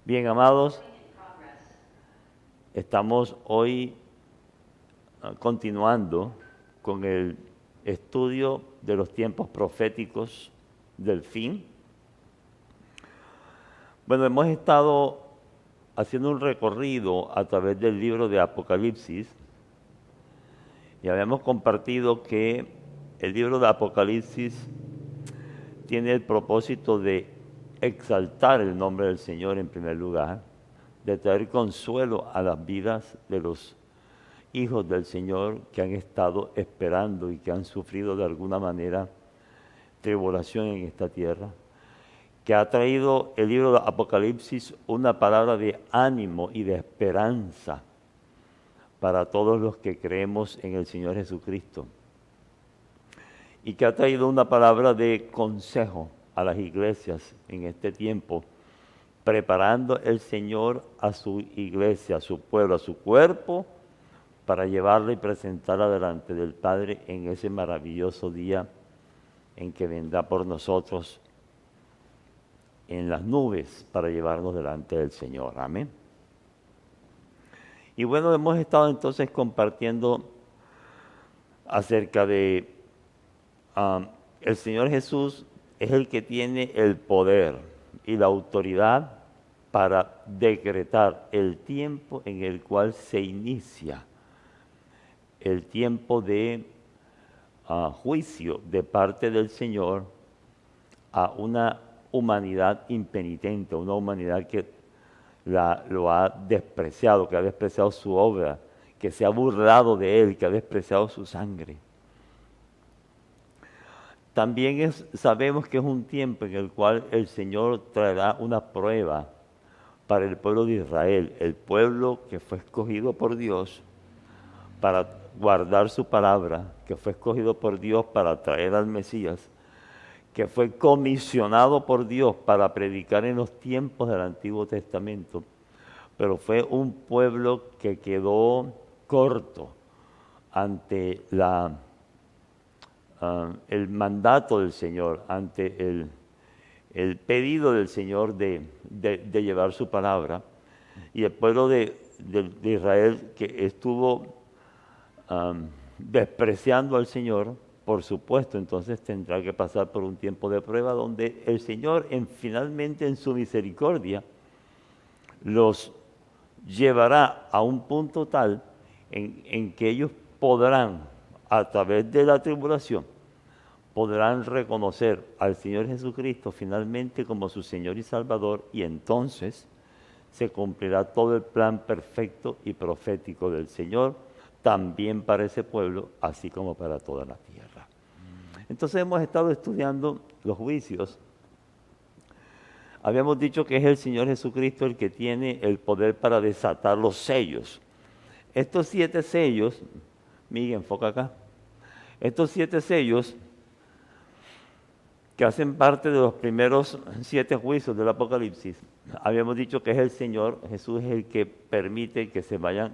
Bien, amados, estamos hoy continuando con el estudio de los tiempos proféticos del fin. Bueno, hemos estado haciendo un recorrido a través del libro de Apocalipsis y habíamos compartido que el libro de Apocalipsis tiene el propósito de exaltar el nombre del Señor en primer lugar, de traer consuelo a las vidas de los hijos del Señor que han estado esperando y que han sufrido de alguna manera tribulación en esta tierra, que ha traído el libro de Apocalipsis una palabra de ánimo y de esperanza para todos los que creemos en el Señor Jesucristo, y que ha traído una palabra de consejo a las iglesias en este tiempo, preparando el Señor a su iglesia, a su pueblo, a su cuerpo, para llevarla y presentarla delante del Padre en ese maravilloso día en que vendrá por nosotros en las nubes para llevarnos delante del Señor. Amén. Y bueno, hemos estado entonces compartiendo acerca de el Señor Jesús es el que tiene el poder y la autoridad para decretar el tiempo en el cual se inicia el tiempo de juicio de parte del Señor a una humanidad impenitente, una humanidad que lo ha despreciado, que ha despreciado su obra, que se ha burlado de Él, que ha despreciado su sangre. También sabemos que es un tiempo en el cual el Señor traerá una prueba para el pueblo de Israel, el pueblo que fue escogido por Dios para guardar su palabra, que fue escogido por Dios para traer al Mesías, que fue comisionado por Dios para predicar en los tiempos del Antiguo Testamento, pero fue un pueblo que quedó corto ante el mandato del Señor, ante el pedido del Señor de llevar su palabra. Y el pueblo de Israel, que estuvo despreciando al Señor, por supuesto, entonces tendrá que pasar por un tiempo de prueba donde el Señor finalmente en su misericordia los llevará a un punto tal en que ellos podrán, a través de la tribulación, podrán reconocer al Señor Jesucristo finalmente como su Señor y Salvador, y entonces se cumplirá todo el plan perfecto y profético del Señor, también para ese pueblo, así como para toda la tierra. Entonces hemos estado estudiando los juicios. Habíamos dicho que es el Señor Jesucristo el que tiene el poder para desatar los sellos. Estos 7 sellos, Miguel, enfoca acá. Estos 7 sellos que hacen parte de los primeros 7 juicios del Apocalipsis, habíamos dicho que es el Señor Jesús el que permite que se vayan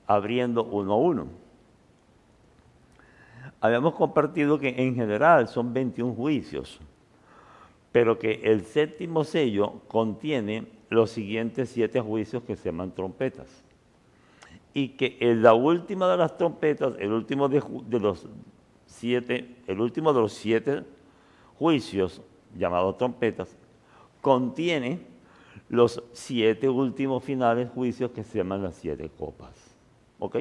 abriendo uno a uno. Habíamos compartido que en general son 21 juicios, pero que el 7º sello contiene los siguientes 7 juicios que se llaman trompetas. Y que en la última de las trompetas, el último de los 7 juicios, llamados trompetas, contiene los 7 últimos finales juicios que se llaman las 7 copas. ¿Ok?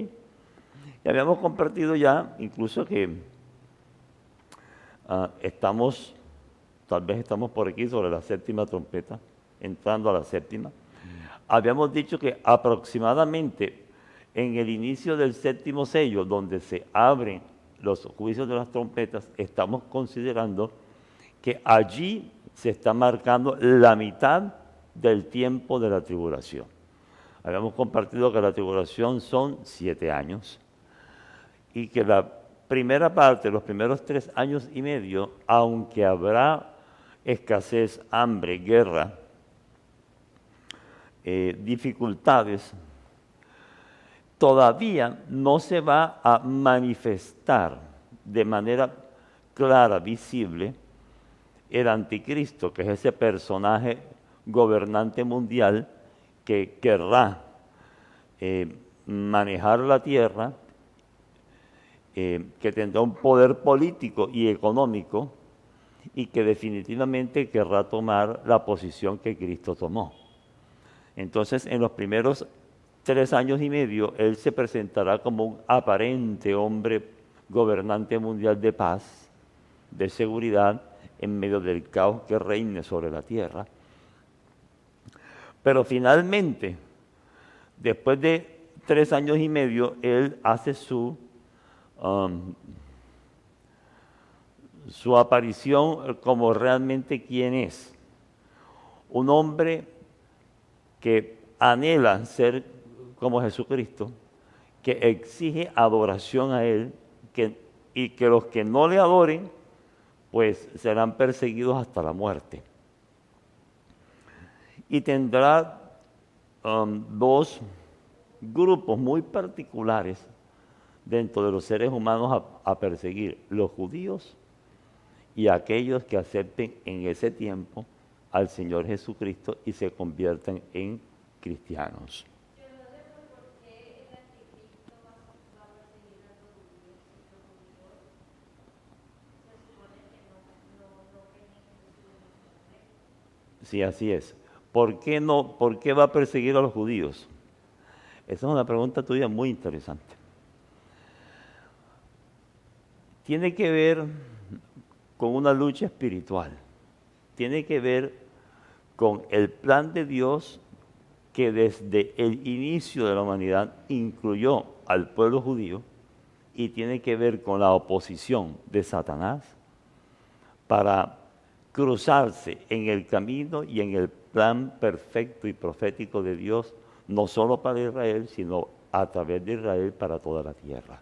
Y habíamos compartido ya, incluso que tal vez estamos por aquí sobre la 7ª trompeta, entrando a la 7ª. Habíamos dicho que aproximadamente en el inicio del 7º sello, donde se abren los juicios de las trompetas, estamos considerando que allí se está marcando la mitad del tiempo de la tribulación. Habíamos compartido que la tribulación son 7 años y que la primera parte, los primeros 3 años y medio, aunque habrá escasez, hambre, guerra, dificultades, todavía no se va a manifestar de manera clara, visible, el anticristo, que es ese personaje gobernante mundial que querrá manejar la tierra, que tendrá un poder político y económico y que definitivamente querrá tomar la posición que Cristo tomó. Entonces, en los primeros 3 años y medio, él se presentará como un aparente hombre gobernante mundial de paz, de seguridad, en medio del caos que reine sobre la tierra. Pero finalmente, después de 3 años y medio, él hace su aparición como realmente quién es. Un hombre que anhela ser como Jesucristo, que exige adoración a Él, y que los que no le adoren, pues serán perseguidos hasta la muerte. Y tendrá 2 grupos muy particulares dentro de los seres humanos a perseguir: los judíos y aquellos que acepten en ese tiempo al Señor Jesucristo y se conviertan en cristianos. Yo no sé por qué el anticristo va a perseguir a los judíos y los judíos se supone que no creen en Jesús. Sí, así es. ¿Por qué va a perseguir a los judíos? Esa es una pregunta tuya muy interesante. Tiene que ver con una lucha espiritual. Tiene que ver con el plan de Dios que desde el inicio de la humanidad incluyó al pueblo judío, y tiene que ver con la oposición de Satanás para cruzarse en el camino y en el plan perfecto y profético de Dios, no solo para Israel, sino a través de Israel para toda la tierra.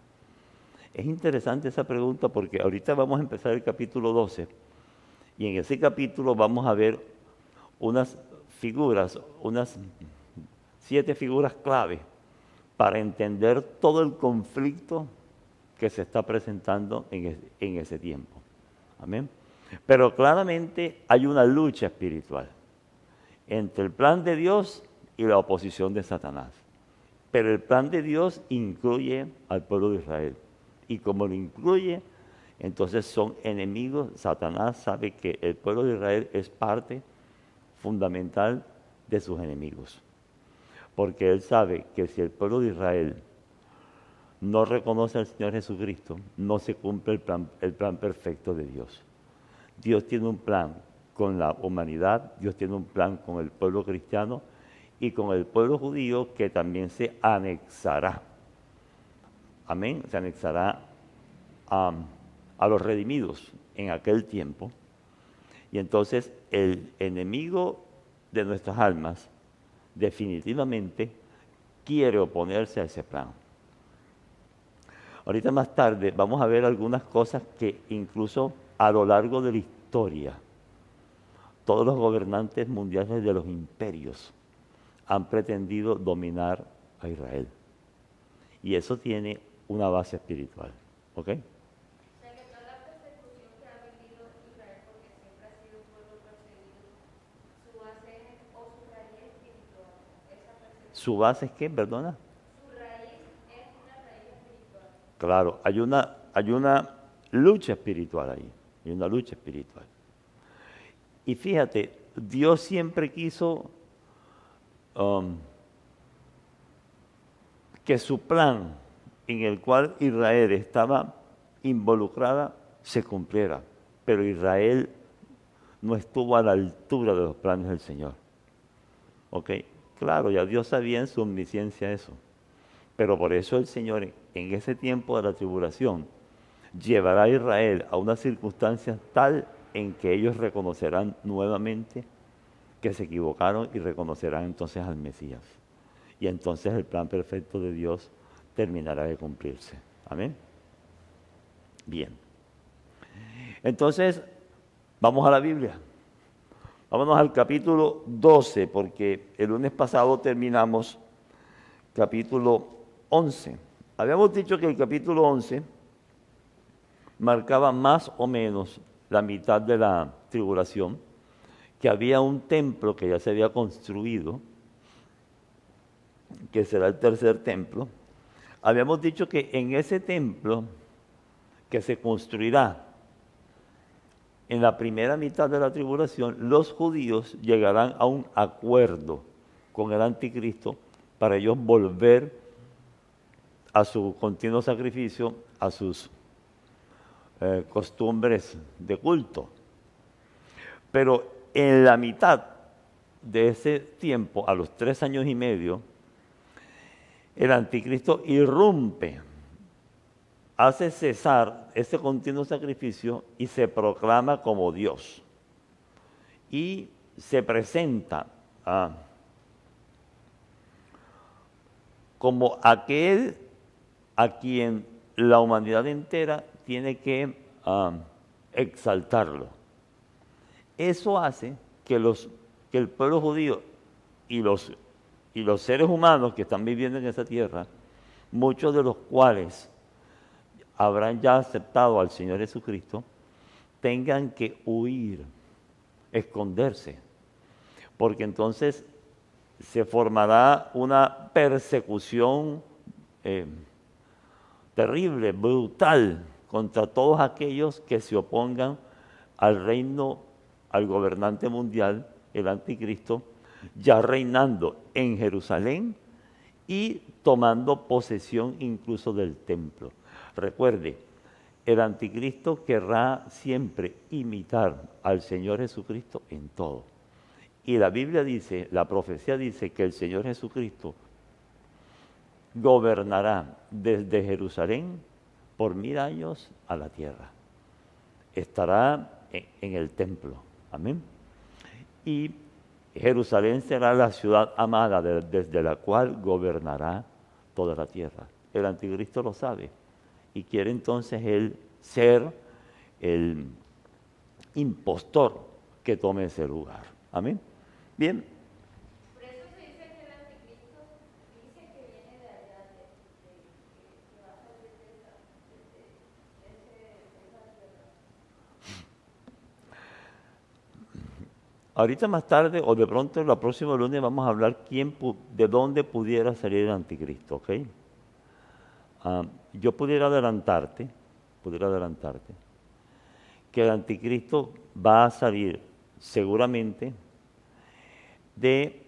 Es interesante esa pregunta porque ahorita vamos a empezar el capítulo 12 y en ese capítulo vamos a ver unas 7 figuras clave para entender todo el conflicto que se está presentando en ese tiempo. Amén. Pero claramente hay una lucha espiritual entre el plan de Dios y la oposición de Satanás. Pero el plan de Dios incluye al pueblo de Israel. Y como lo incluye, entonces son enemigos. Satanás sabe que el pueblo de Israel es parte fundamental de sus enemigos. Porque él sabe que si el pueblo de Israel no reconoce al Señor Jesucristo, no se cumple el plan perfecto de Dios. Dios tiene un plan con la humanidad, Dios tiene un plan con el pueblo cristiano y con el pueblo judío que también se anexará. Amén, se anexará a los redimidos en aquel tiempo. Y entonces el enemigo de nuestras almas definitivamente quiere oponerse a ese plan. Ahorita más tarde vamos a ver algunas cosas que incluso a lo largo de la historia, todos los gobernantes mundiales de los imperios han pretendido dominar a Israel. Y eso tiene una base espiritual. ¿Ok? O sea que toda la persecución que ha vivido Israel, porque siempre ha sido un pueblo perseguido, su base o su raíz espiritual, esa persecución. ¿Su base es qué? ¿Perdona? Su raíz es una raíz espiritual. Claro, hay una lucha espiritual ahí. Hay una lucha espiritual. Y fíjate, Dios siempre quiso que su plan en el cual Israel estaba involucrada se cumpliera. Pero Israel no estuvo a la altura de los planes del Señor. ¿Ok? Claro, ya Dios sabía en su omnisciencia eso. Pero por eso el Señor, en ese tiempo de la tribulación, llevará a Israel a unas circunstancias tal en que ellos reconocerán nuevamente que se equivocaron y reconocerán entonces al Mesías. Y entonces el plan perfecto de Dios terminará de cumplirse. Amén. Bien. Entonces, vamos a la Biblia. Vámonos al capítulo 12, porque el lunes pasado terminamos capítulo 11. Habíamos dicho que el capítulo 11 marcaba más o menos la mitad de la tribulación que había un templo que ya se había construido, que será el tercer templo. Habíamos dicho que en ese templo que se construirá en la primera mitad de la tribulación, los judíos llegarán a un acuerdo con el anticristo para ellos volver a su continuo sacrificio, a sus costumbres de culto. Pero en la mitad de ese tiempo, a los 3 años y medio, el anticristo irrumpe, hace cesar ese continuo sacrificio y se proclama como Dios. Y se presenta como aquel a quien la humanidad entera tiene que exaltarlo. Eso hace que el pueblo judío y los seres humanos que están viviendo en esa tierra, muchos de los cuales habrán ya aceptado al Señor Jesucristo, tengan que huir, esconderse, porque entonces se formará una persecución terrible, brutal, contra todos aquellos que se opongan al reino, al gobernante mundial, el anticristo, ya reinando en Jerusalén y tomando posesión incluso del templo. Recuerde, el anticristo querrá siempre imitar al Señor Jesucristo en todo. Y la Biblia dice, la profecía dice que el Señor Jesucristo gobernará desde Jerusalén por 1000 años a la tierra. Estará en el templo. Amén. Y Jerusalén será la ciudad amada desde la cual gobernará toda la tierra. El anticristo lo sabe y quiere entonces él ser el impostor que tome ese lugar. Amén. Bien. Por eso se dice que el anticristo dice que viene de allá, que va a salir de esa tierra. Ahorita más tarde o de pronto el próximo lunes vamos a hablar de dónde pudiera salir el anticristo, ¿ok? Yo pudiera adelantarte que el anticristo va a salir seguramente de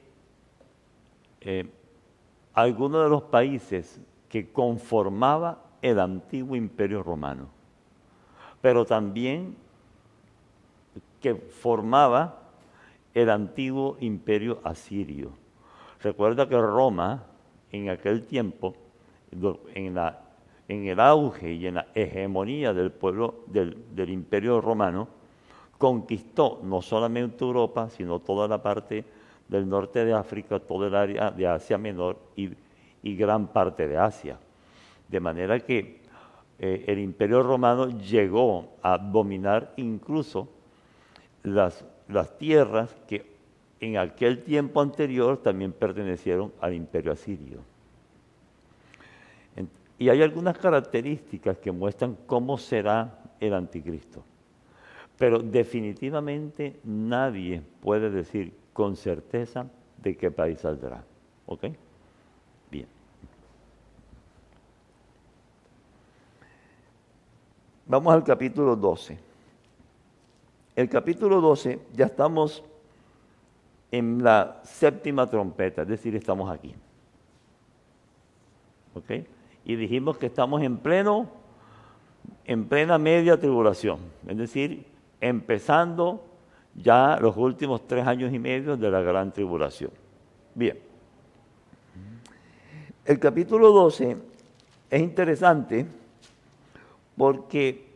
algunos de los países que conformaba el antiguo imperio romano, pero también que formaba el antiguo imperio asirio. Recuerda que Roma, en aquel tiempo, en el auge y en la hegemonía del pueblo del imperio romano, conquistó no solamente Europa, sino toda la parte del norte de África, todo el área de Asia Menor y gran parte de Asia. De manera que el imperio romano llegó a dominar incluso las tierras que en aquel tiempo anterior también pertenecieron al imperio asirio. Y hay algunas características que muestran cómo será el anticristo. Pero definitivamente nadie puede decir con certeza de qué país saldrá. ¿Ok? Bien. Vamos al capítulo 12. El capítulo 12 ya estamos en la 7ª trompeta, es decir, estamos aquí. ¿Ok? Y dijimos que estamos en plena media tribulación, es decir, empezando ya los últimos 3 años y medio de la gran tribulación. Bien. El capítulo 12 es interesante porque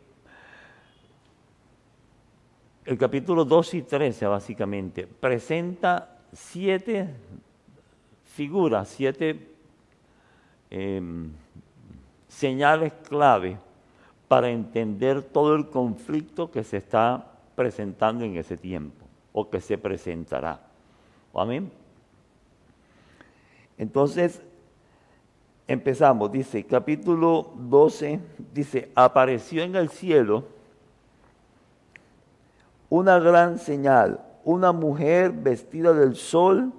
el capítulo 12 y 13 básicamente presenta 7 figuras, 7 señales clave para entender todo el conflicto que se está presentando en ese tiempo o que se presentará. Amén. Entonces, empezamos, dice, capítulo 12, dice, apareció en el cielo una gran señal, una mujer vestida del sol,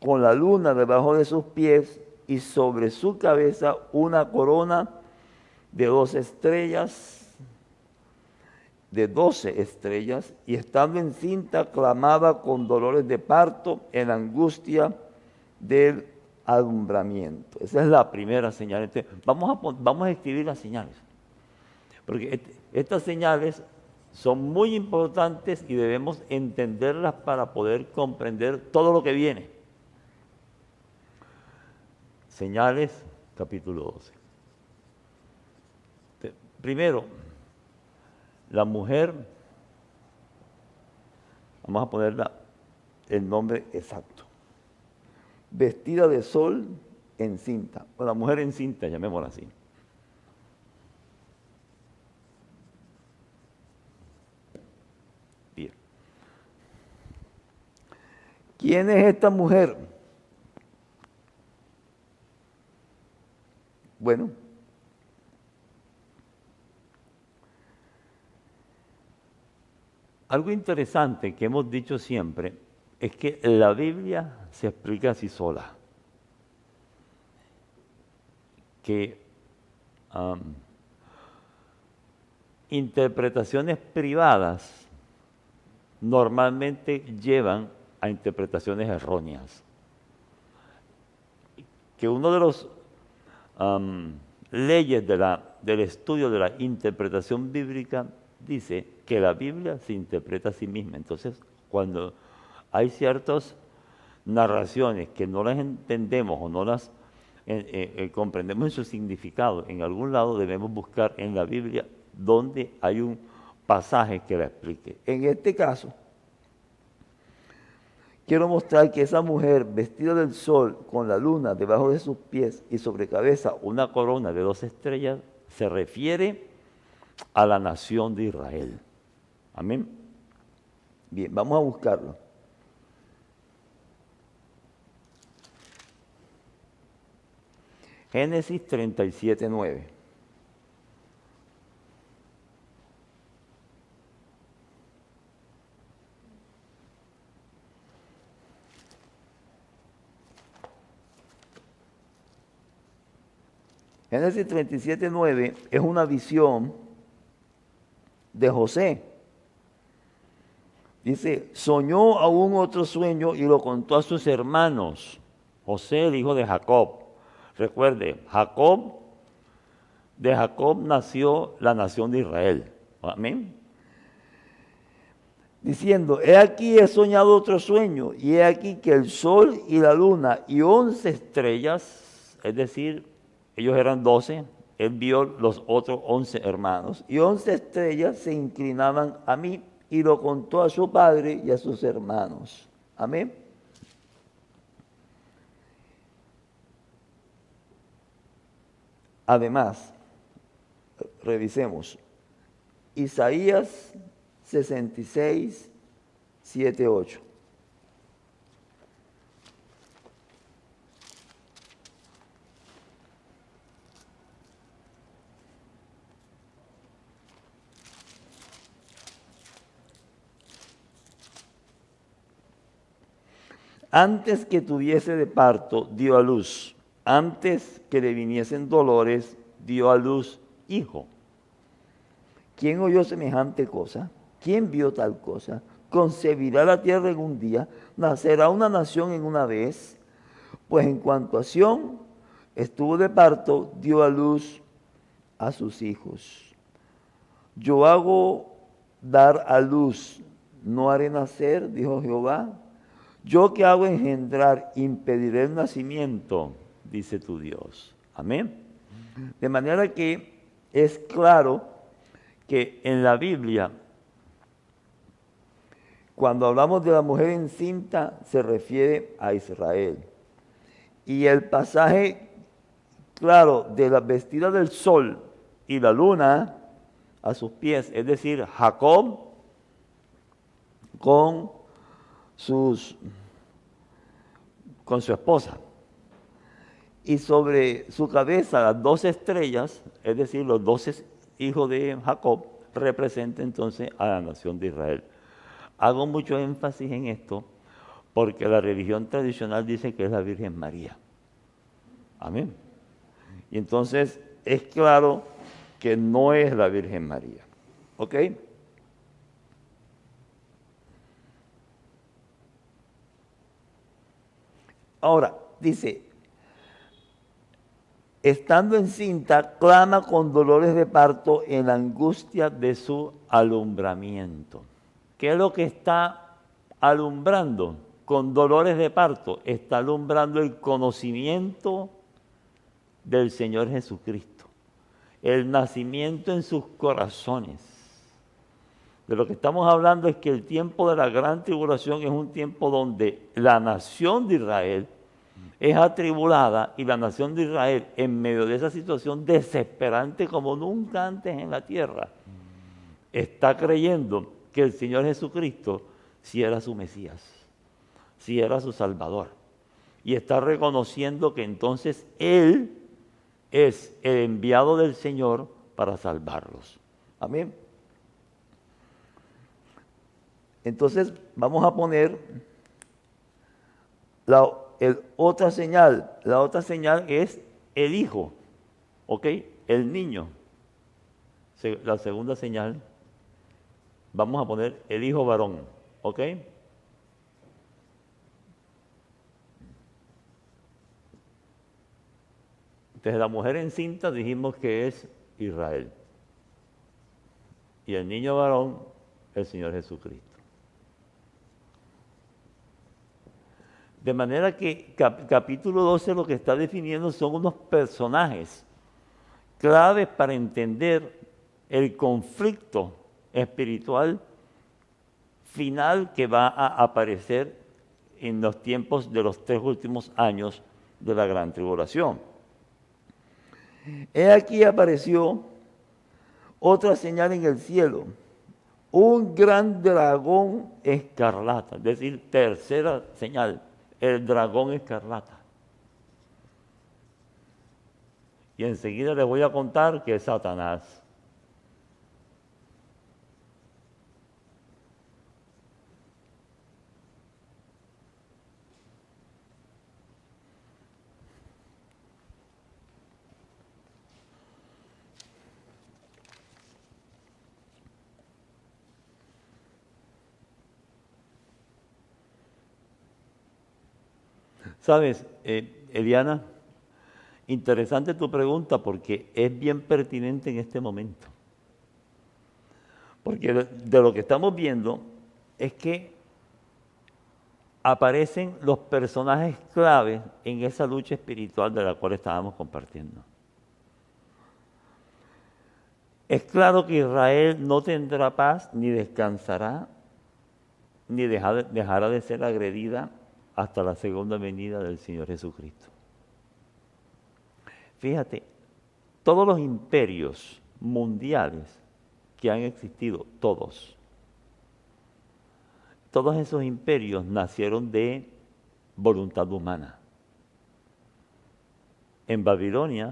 con la luna debajo de sus pies, y sobre su cabeza una corona de 12 estrellas, y estando encinta clamaba con dolores de parto en angustia del alumbramiento. Esa es la primera señal. Entonces, vamos a escribir las señales, porque estas señales son muy importantes y debemos entenderlas para poder comprender todo lo que viene. Señales, capítulo 12. Primero, la mujer, vamos a ponerla el nombre exacto, vestida de sol, encinta, o la mujer encinta, llamémosla así. Bien. ¿Quién es esta mujer? Bueno, algo interesante que hemos dicho siempre es que la Biblia se explica así sola. Que interpretaciones privadas normalmente llevan a interpretaciones erróneas. Que uno de los leyes del estudio de la interpretación bíblica dice que la Biblia se interpreta a sí misma. Entonces, cuando hay ciertas narraciones que no las entendemos o no las comprendemos en su significado, en algún lado debemos buscar en la Biblia donde hay un pasaje que la explique. En este caso, quiero mostrar que esa mujer vestida del sol con la luna debajo de sus pies y sobre cabeza una corona de 12 estrellas se refiere a la nación de Israel. Amén. Bien, vamos a buscarlo. Génesis 37:9. Génesis 37:9 es una visión de José. Dice, soñó aún otro sueño y lo contó a sus hermanos. José, el hijo de Jacob. Recuerde, de Jacob nació la nación de Israel. Amén. Diciendo, he aquí he soñado otro sueño, y he aquí que el sol y la luna y 11 estrellas, es decir, ellos eran 12, él vio los otros 11 hermanos, y 11 estrellas se inclinaban a mí, y lo contó a su padre y a sus hermanos. Amén. Además, revisemos, Isaías 66, 7, 8. Antes que tuviese de parto, dio a luz. Antes que le viniesen dolores, dio a luz hijo. ¿Quién oyó semejante cosa? ¿Quién vio tal cosa? ¿Concebirá la tierra en un día? ¿Nacerá una nación en una vez? Pues en cuanto a Sión, estuvo de parto, dio a luz a sus hijos. Yo hago dar a luz, no haré nacer, dijo Jehová. Yo que hago engendrar, impediré el nacimiento, dice tu Dios. Amén. De manera que es claro que en la Biblia, cuando hablamos de la mujer encinta, se refiere a Israel. Y el pasaje, claro, de la vestida del sol y la luna a sus pies, es decir, Jacob con su esposa. Y sobre su cabeza las 12 estrellas, es decir, los 12 hijos de Jacob, representa entonces a la nación de Israel. Hago mucho énfasis en esto porque la religión tradicional dice que es la Virgen María. Amén. Y entonces es claro que no es la Virgen María. ¿Ok? Ahora, dice, estando encinta, clama con dolores de parto en la angustia de su alumbramiento. ¿Qué es lo que está alumbrando? Con dolores de parto, está alumbrando el conocimiento del Señor Jesucristo, el nacimiento en sus corazones. De lo que estamos hablando es que el tiempo de la gran tribulación es un tiempo donde la nación de Israel es atribulada y la nación de Israel, en medio de esa situación desesperante como nunca antes en la tierra, está creyendo que el Señor Jesucristo sí era su Mesías, sí era su Salvador. Y está reconociendo que entonces Él es el enviado del Señor para salvarlos. Amén. Entonces vamos a poner otra señal. La otra señal es el hijo, ¿ok? El niño. La segunda señal, vamos a poner el hijo varón, ¿ok? Entonces la mujer encinta dijimos que es Israel. Y el niño varón, el Señor Jesucristo. De manera que capítulo 12 lo que está definiendo son unos personajes claves para entender el conflicto espiritual final que va a aparecer en los tiempos de los 3 últimos años de la gran tribulación. He aquí apareció otra señal en el cielo, un gran dragón escarlata, es decir, tercera señal, el dragón escarlata. Y enseguida les voy a contar que es Satanás. ¿Sabes, Eliana? Interesante tu pregunta porque es bien pertinente en este momento. Porque de lo que estamos viendo es que aparecen los personajes claves en esa lucha espiritual de la cual estábamos compartiendo. Es claro que Israel no tendrá paz, ni descansará, ni dejará de ser agredida hasta la segunda venida del Señor Jesucristo. Fíjate, todos los imperios mundiales que han existido, todos esos imperios nacieron de voluntad humana. En Babel,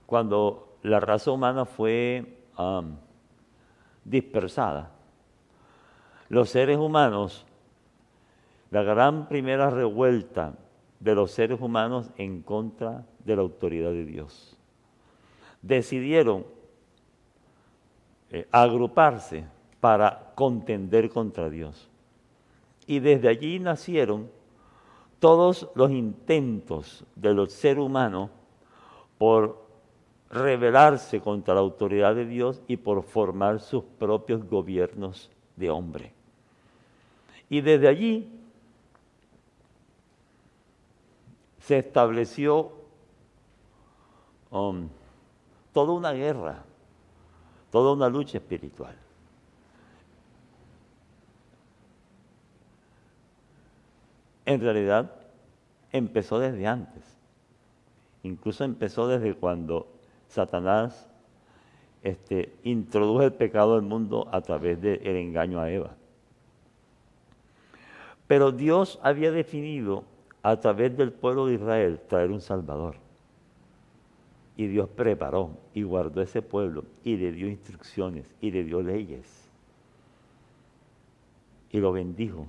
cuando la raza humana fue dispersada, los seres humanos, la gran primera revuelta de los seres humanos en contra de la autoridad de Dios, decidieron agruparse para contender contra Dios. Y desde allí nacieron todos los intentos de los seres humanos por rebelarse contra la autoridad de Dios y por formar sus propios gobiernos de hombre. Y desde allí se estableció toda una guerra, toda una lucha espiritual. En realidad empezó desde antes, incluso empezó desde cuando Satanás introdujo el pecado al mundo a través del engaño a Eva. Pero Dios había definido a través del pueblo de Israel traer un Salvador. Y Dios preparó y guardó ese pueblo y le dio instrucciones y le dio leyes. Y lo bendijo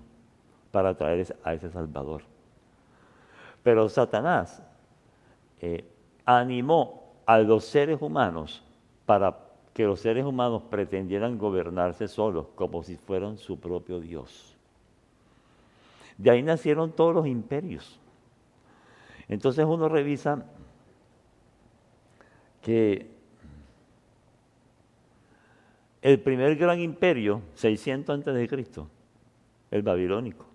para traer a ese Salvador. Pero Satanás animó a los seres humanos para que los seres humanos pretendieran gobernarse solos como si fueran su propio Dios. De ahí nacieron todos los imperios. Entonces uno revisa que el primer gran imperio, 600 antes de Cristo, el babilónico.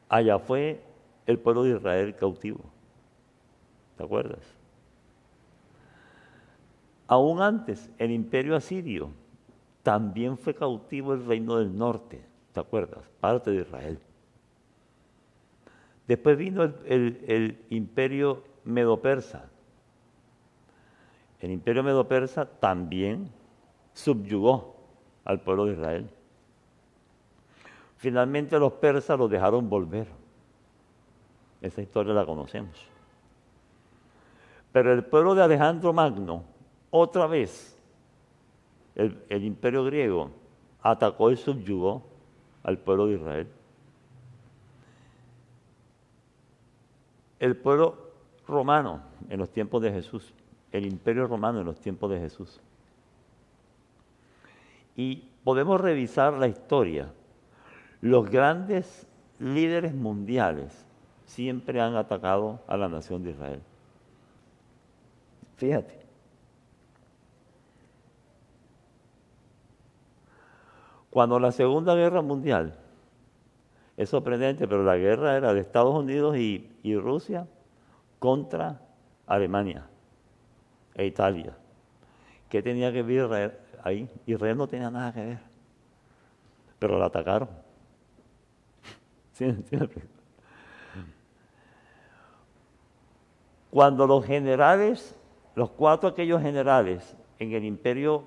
Allá fue el pueblo de Israel cautivo. ¿Te acuerdas? Aún antes, el imperio asirio también fue cautivo el reino del norte. ¿Te acuerdas? Parte de Israel. Después vino el imperio medo-persa. El imperio medo-persa también subyugó al pueblo de Israel. Finalmente los persas los dejaron volver. Esa historia la conocemos. Pero el pueblo de Alejandro Magno, otra vez, el imperio griego, atacó y subyugó al pueblo de Israel. El pueblo romano en los tiempos de Jesús, el imperio romano en los tiempos de Jesús. Y podemos revisar la historia. Los grandes líderes mundiales siempre han atacado a la nación de Israel. Fíjate. Cuando la Segunda Guerra Mundial, es sorprendente, pero la guerra era de Estados Unidos y Rusia contra Alemania e Italia. ¿Qué tenía que ver Israel ahí? Israel no tenía nada que ver, pero la atacaron. ¿Sí? Cuando los generales, los 4 aquellos generales en el imperio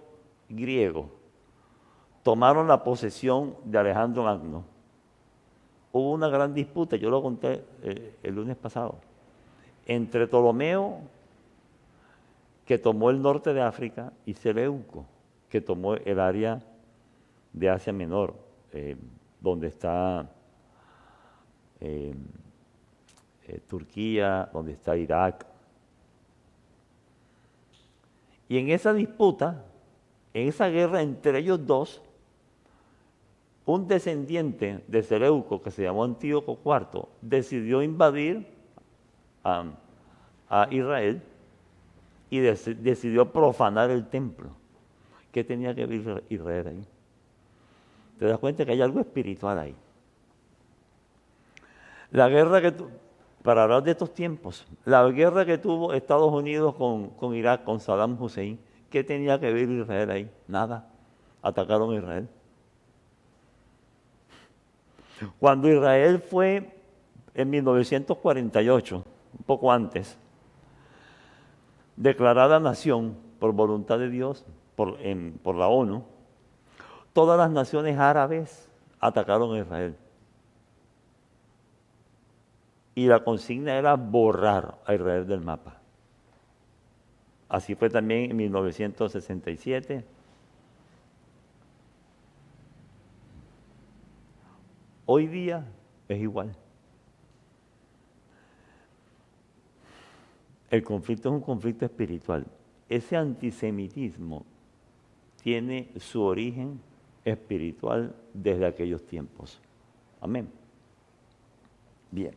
griego tomaron la posesión de Alejandro Magno, hubo una gran disputa, yo lo conté el lunes pasado, entre Ptolomeo, que tomó el norte de África, y Seleuco, que tomó el área de Asia Menor, donde está Turquía, donde está Irak. Y en esa disputa, en esa guerra entre ellos dos, un descendiente de Seleuco, que se llamó Antíoco IV, decidió invadir a Israel y decidió profanar el templo. ¿Qué tenía que ver Israel ahí? Te das cuenta que hay algo espiritual ahí. La guerra para hablar de estos tiempos, la guerra que tuvo Estados Unidos con Irak, con Saddam Hussein, ¿qué tenía que ver Israel ahí? Nada. Atacaron a Israel. Cuando Israel fue en 1948, un poco antes, declarada nación por voluntad de Dios, por la ONU, todas las naciones árabes atacaron a Israel. Y la consigna era borrar a Israel del mapa. Así fue también en 1967. Hoy día es igual. El conflicto es un conflicto espiritual. Ese antisemitismo tiene su origen espiritual desde aquellos tiempos. Amén. Bien.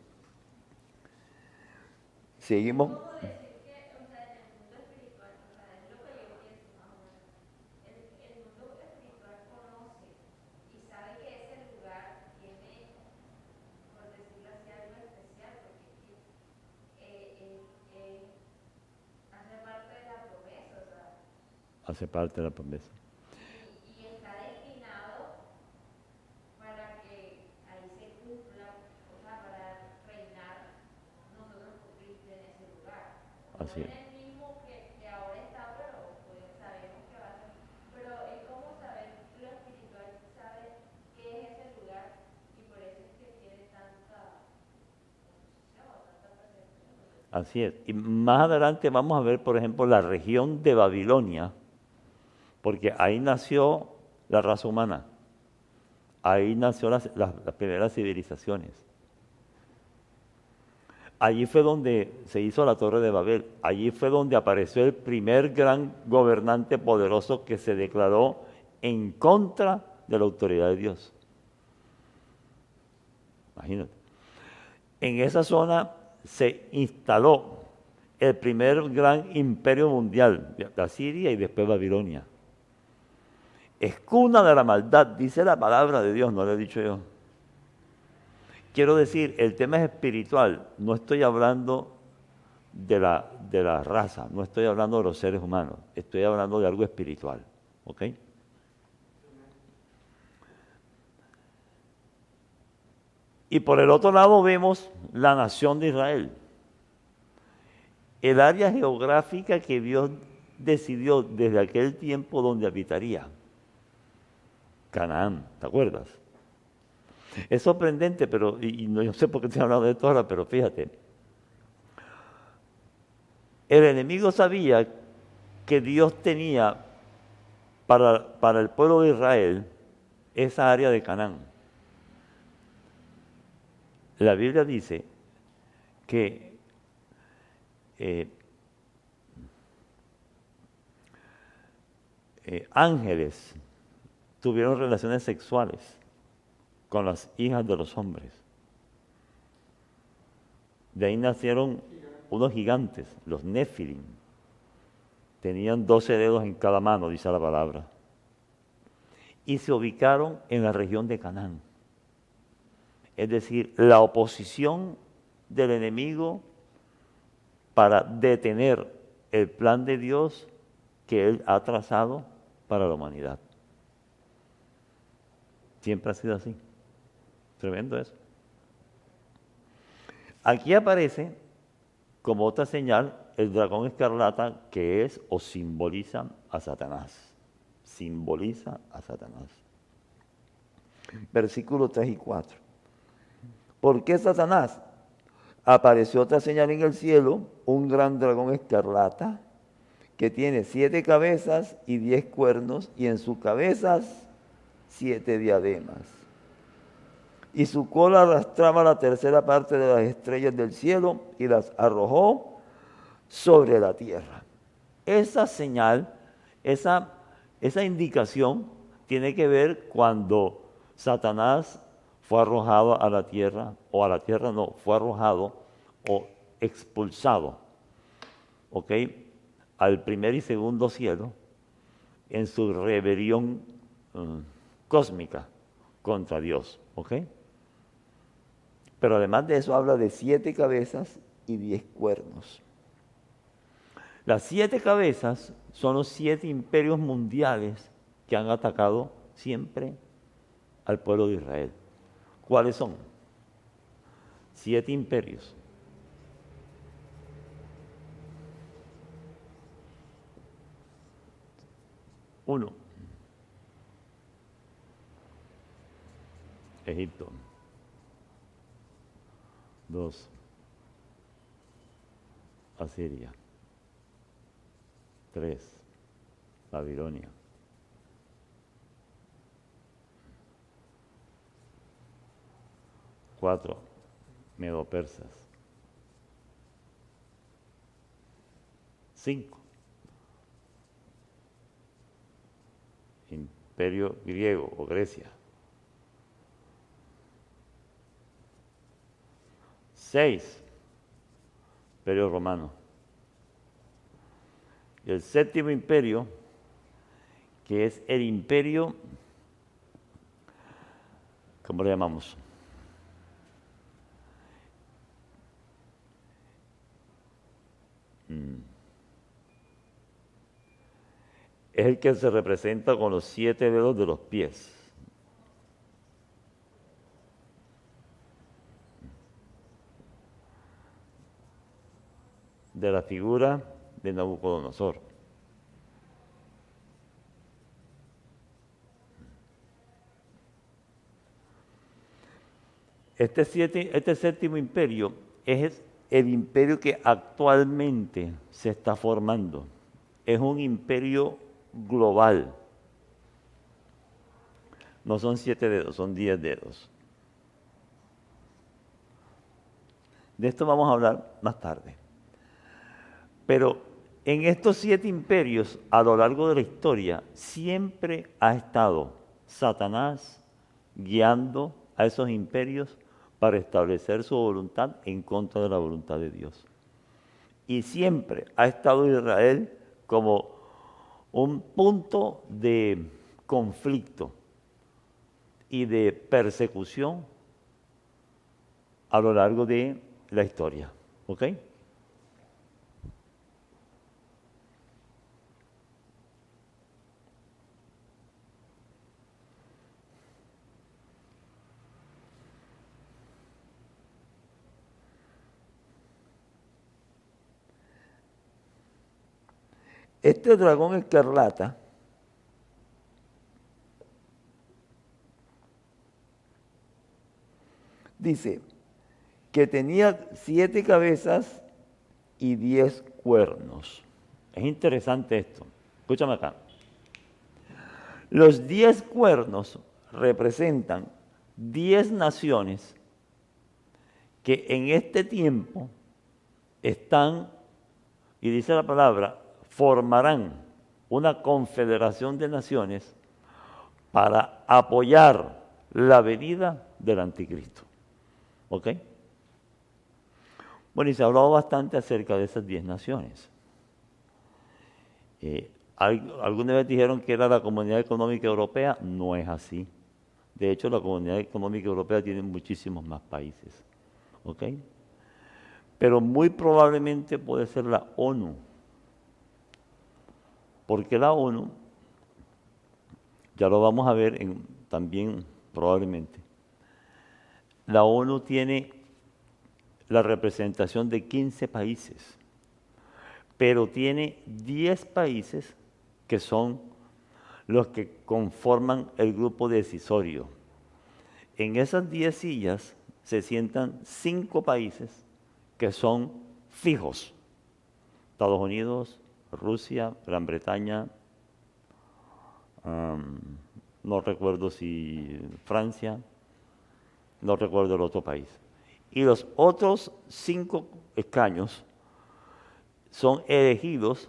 Seguimos. ¿Cómo decir que, o sea, en el mundo espiritual, o sea, es lo que yo pienso más o menos, el mundo espiritual conoce y sabe que ese lugar tiene, por decirlo así, algo especial, porque hace parte de la promesa, o sea, Hace parte de la promesa. y está destinado para que ahí se cumpla, o sea, para reinar nosotros con Cristo en ese lugar. Así No es. en el mismo que ahora está, pero pues sabemos que va a ser. Pero es como saber, lo espiritual sabe qué es ese lugar y por eso es que tiene tanta oposición o tanta persecución. Así es. Y más adelante vamos a ver, por ejemplo, la región de Babilonia, porque ahí nació la raza humana. Ahí nació las primeras civilizaciones. Allí fue donde se hizo la Torre de Babel. Allí fue donde apareció el primer gran gobernante poderoso que se declaró en contra de la autoridad de Dios. Imagínate. En esa zona se instaló el primer gran imperio mundial, la Siria y después Babilonia. Es cuna de la maldad, dice la palabra de Dios, no lo he dicho yo. Quiero decir, el tema es espiritual, no estoy hablando de la raza, no estoy hablando de los seres humanos, estoy hablando de algo espiritual, ¿ok? Y por el otro lado vemos la nación de Israel, el área geográfica que Dios decidió desde aquel tiempo donde habitaría. Canaán, ¿te acuerdas? Es sorprendente, pero, y no sé por qué estoy hablando de esto ahora, pero fíjate. El enemigo sabía que Dios tenía para el pueblo de Israel esa área de Canaán. La Biblia dice que ángeles tuvieron relaciones sexuales con las hijas de los hombres. De ahí nacieron unos gigantes, los Nefilim. Tenían 12 dedos en cada mano, dice la palabra. Y se ubicaron en la región de Canaán. Es decir, la oposición del enemigo para detener el plan de Dios que Él ha trazado para la humanidad. Siempre ha sido así. Tremendo eso. Aquí aparece como otra señal el dragón escarlata, que es o simboliza a Satanás. Simboliza a Satanás. Versículos 3 y 4. ¿Por qué Satanás? Apareció otra señal en el cielo, un gran dragón escarlata, que tiene 7 cabezas y 10 cuernos, y en sus cabezas 7 diademas. Y su cola arrastraba la tercera parte de las estrellas del cielo y las arrojó sobre la tierra. Esa señal, esa indicación tiene que ver cuando Satanás fue arrojado a la tierra, o a la tierra no, fue arrojado o expulsado, ¿ok? Al primer y segundo cielo en su rebelión cósmica contra Dios, ¿ok? Pero además de eso habla de 7 cabezas y 10 cuernos. Las 7 cabezas son los 7 imperios mundiales que han atacado siempre al pueblo de Israel. ¿Cuáles son? 7 imperios. Uno, Egipto. 2, Asiria. 3, Babilonia. 4, Medo-persas. 5, Imperio griego o Grecia. 6, Imperio romano. Y el 7º imperio, que es el imperio, ¿cómo lo llamamos? Es el que se representa con los 7 dedos de los pies. De la figura de Nabucodonosor. Este 7º imperio es el imperio que actualmente se está formando. Es un imperio global. No son 7 dedos, son 10 dedos. De esto vamos a hablar más tarde. Pero en estos 7 imperios, a lo largo de la historia, siempre ha estado Satanás guiando a esos imperios para establecer su voluntad en contra de la voluntad de Dios. Y siempre ha estado Israel como un punto de conflicto y de persecución a lo largo de la historia. ¿Ok? Este dragón escarlata dice que tenía 7 cabezas y 10 cuernos. Es interesante esto. Escúchame acá. Los 10 cuernos representan 10 naciones que en este tiempo están, y dice la palabra, formarán una confederación de naciones para apoyar la venida del anticristo. ¿Ok? Bueno, y se ha hablado bastante acerca de esas 10 naciones. Alguna vez dijeron que era la Comunidad Económica Europea. No es así. De hecho, la Comunidad Económica Europea tiene muchísimos más países. ¿Ok? Pero muy probablemente puede ser la ONU. Porque la ONU, ya lo vamos a ver también probablemente, la ONU tiene la representación de 15 países, pero tiene 10 países que son los que conforman el grupo decisorio. En esas 10 sillas se sientan 5 países que son fijos: Estados Unidos, Rusia, Gran Bretaña, no recuerdo si Francia, no recuerdo el otro país. Y los otros 5 escaños son elegidos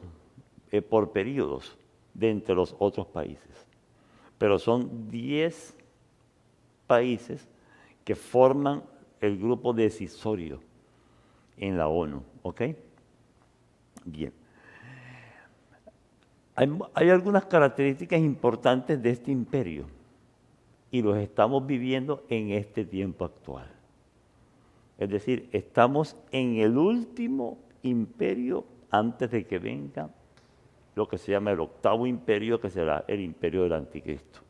por periodos de entre los otros países. Pero son 10 países que forman el grupo decisorio en la ONU. ¿Ok? Bien. Hay algunas características importantes de este imperio y los estamos viviendo en este tiempo actual. Es decir, estamos en el último imperio antes de que venga lo que se llama el 8º imperio, que será el imperio del anticristo.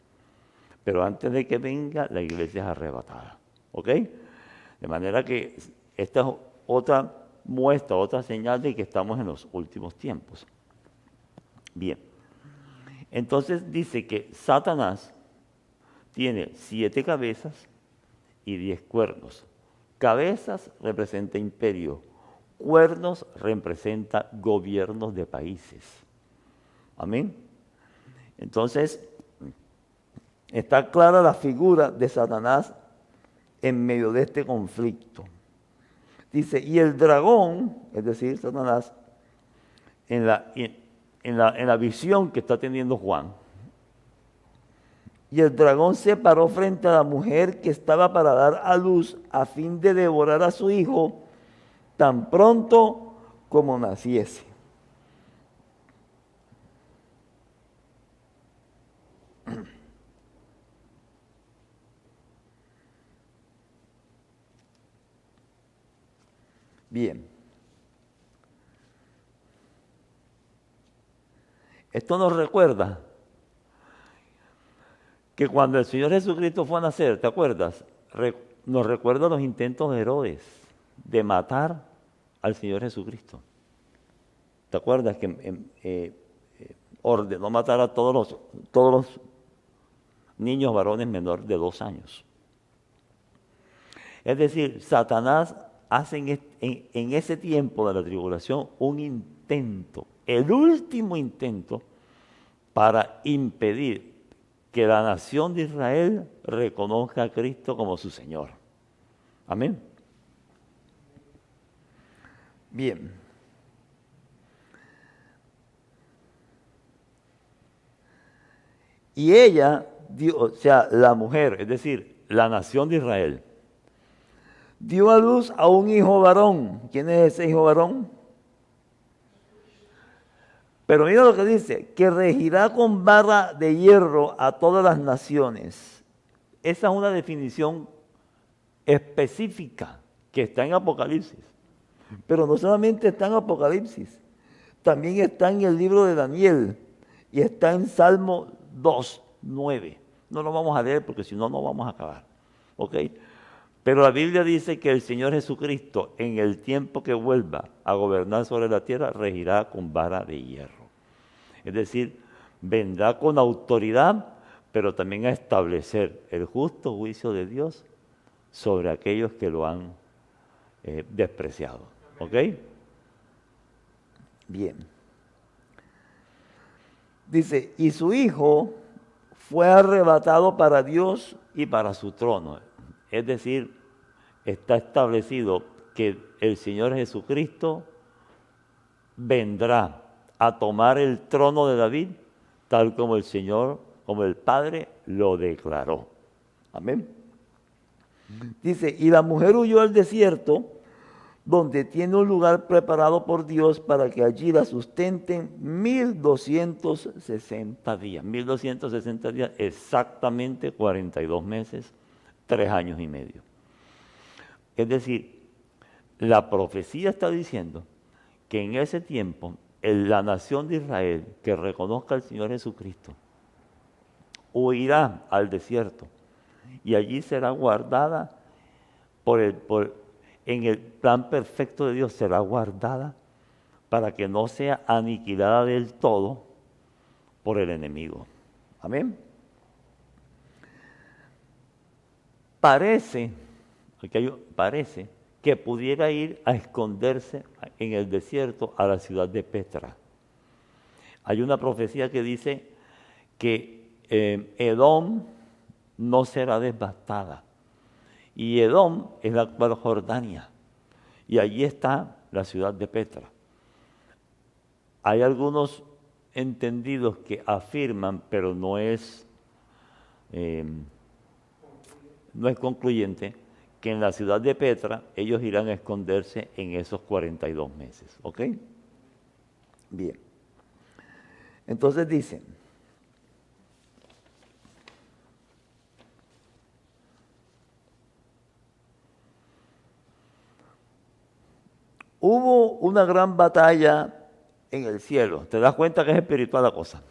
Pero antes de que venga, la iglesia es arrebatada. ¿Ok? De manera que esta es otra muestra, otra señal de que estamos en los últimos tiempos. Bien, entonces dice que Satanás tiene 7 cabezas y 10 cuernos. Cabezas representa imperio, cuernos representa gobiernos de países. Amén. Entonces, está clara la figura de Satanás en medio de este conflicto. Dice, y el dragón, es decir, Satanás, en la visión que está teniendo Juan, y el dragón se paró frente a la mujer que estaba para dar a luz a fin de devorar a su hijo tan pronto como naciese. Bien. Esto nos recuerda que cuando el Señor Jesucristo fue a nacer, ¿te acuerdas? Nos recuerda los intentos de Herodes de matar al Señor Jesucristo. ¿Te acuerdas que ordenó matar a todos los niños varones menores de 2 años? Es decir, Satanás hacen en ese tiempo de la tribulación un intento, el último intento, para impedir que la nación de Israel reconozca a Cristo como su Señor. Amén. Bien. Y ella, o sea, la mujer, es decir, la nación de Israel, dio a luz a un hijo varón. ¿Quién es ese hijo varón? Pero mira lo que dice, que regirá con vara de hierro a todas las naciones. Esa es una definición específica que está en Apocalipsis. Pero no solamente está en Apocalipsis, también está en el libro de Daniel y está en Salmo 2:9. No lo vamos a leer porque si no, no vamos a acabar. ¿Ok? Pero la Biblia dice que el Señor Jesucristo, en el tiempo que vuelva a gobernar sobre la tierra, regirá con vara de hierro. Es decir, vendrá con autoridad, pero también a establecer el justo juicio de Dios sobre aquellos que lo han despreciado. ¿Ok? Bien. Dice, y su hijo fue arrebatado para Dios y para su trono. Es decir, está establecido que el Señor Jesucristo vendrá a tomar el trono de David, tal como el Señor, como el Padre lo declaró. Amén. Dice, y la mujer huyó al desierto, donde tiene un lugar preparado por Dios para que allí la sustenten 1260 días. 1260 días, exactamente 42 meses, 3 años y medio. Es decir, la profecía está diciendo que en ese tiempo, la nación de Israel que reconozca al Señor Jesucristo huirá al desierto y allí será guardada en el plan perfecto de Dios, será guardada para que no sea aniquilada del todo por el enemigo. Amén. Parece que pudiera ir a esconderse en el desierto a la ciudad de Petra. Hay una profecía que dice que Edom no será devastada. Y Edom es la actual Jordania. Y allí está la ciudad de Petra. Hay algunos entendidos que afirman, pero no es concluyente, que en la ciudad de Petra ellos irán a esconderse en esos 42 meses. ¿Ok? Bien. Entonces dicen, hubo una gran batalla en el cielo. ¿Te das cuenta que es espiritual la cosa?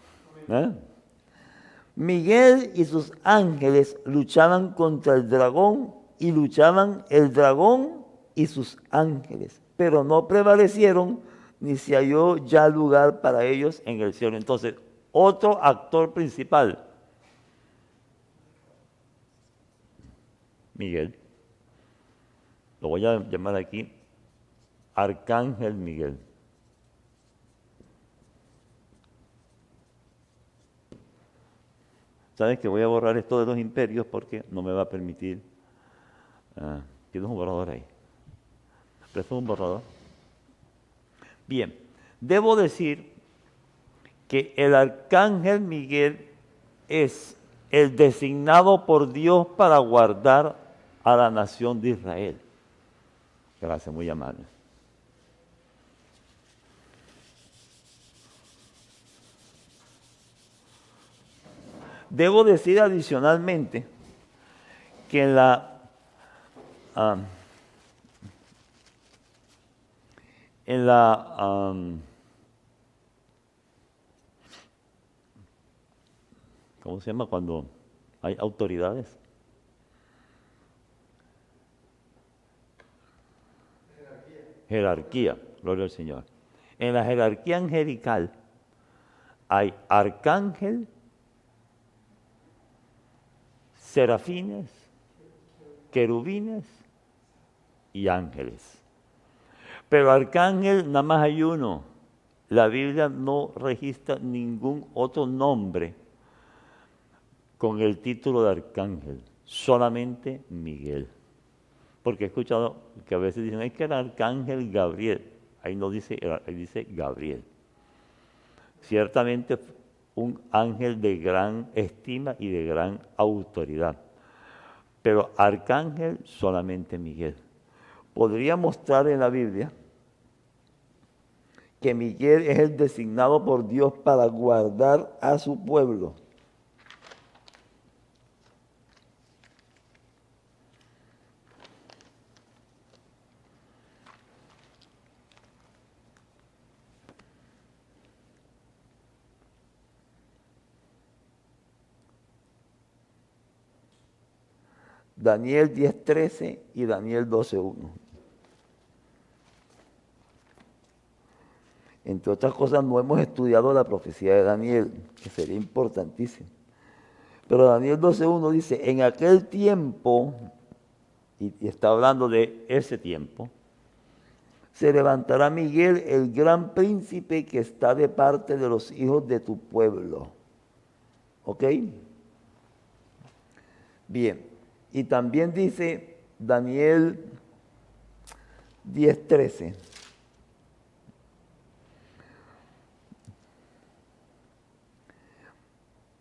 Miguel y sus ángeles luchaban contra el dragón y luchaban el dragón y sus ángeles, pero no prevalecieron ni se halló ya lugar para ellos en el cielo. Entonces, otro actor principal, Miguel, lo voy a llamar aquí Arcángel Miguel. ¿Sabes que voy a borrar esto de los imperios porque no me va a permitir? ¿Tienes un borrador ahí? ¿Presto un borrador? Bien, debo decir que el Arcángel Miguel es el designado por Dios para guardar a la nación de Israel. Gracias, muy amable. Debo decir adicionalmente que ¿cómo se llama cuando hay autoridades? Jerarquía, gloria al Señor. En la jerarquía angelical hay arcángel, serafines, querubines y ángeles. Pero arcángel nada más hay uno. La Biblia no registra ningún otro nombre con el título de arcángel, solamente Miguel. Porque he escuchado que a veces dicen, es que era arcángel Gabriel. Ahí no dice, ahí dice Gabriel. Ciertamente un ángel de gran estima y de gran autoridad. Pero arcángel solamente Miguel. Podría mostrar en la Biblia que Miguel es el designado por Dios para guardar a su pueblo. Daniel 10:13 y Daniel 12:1. Entre otras cosas, no hemos estudiado la profecía de Daniel, que sería importantísimo. Pero Daniel 12:1 dice, en aquel tiempo, y está hablando de ese tiempo, se levantará Miguel, el gran príncipe que está de parte de los hijos de tu pueblo. ¿Ok? Bien. Y también dice Daniel 10:13.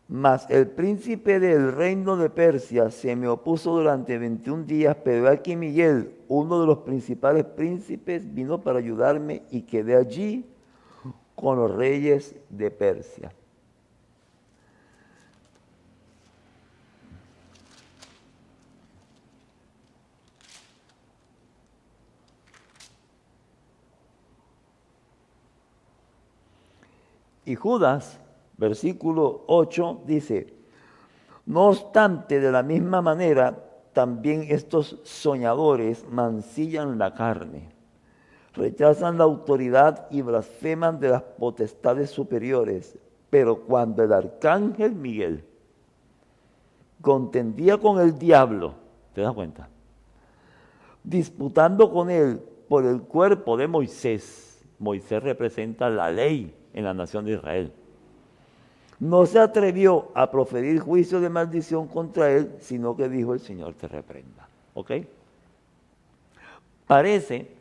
Mas el príncipe del reino de Persia se me opuso durante 21 días, pero aquí Miguel, uno de los principales príncipes, vino para ayudarme y quedé allí con los reyes de Persia. Y Judas, versículo 8, dice, no obstante, de la misma manera, también estos soñadores mancillan la carne, rechazan la autoridad y blasfeman de las potestades superiores. Pero cuando el arcángel Miguel contendía con el diablo, ¿te das cuenta? Disputando con él por el cuerpo de Moisés. Moisés representa la ley en la nación de Israel. No se atrevió a proferir juicio de maldición contra él, sino que dijo, el Señor te reprenda. ¿Ok? Parece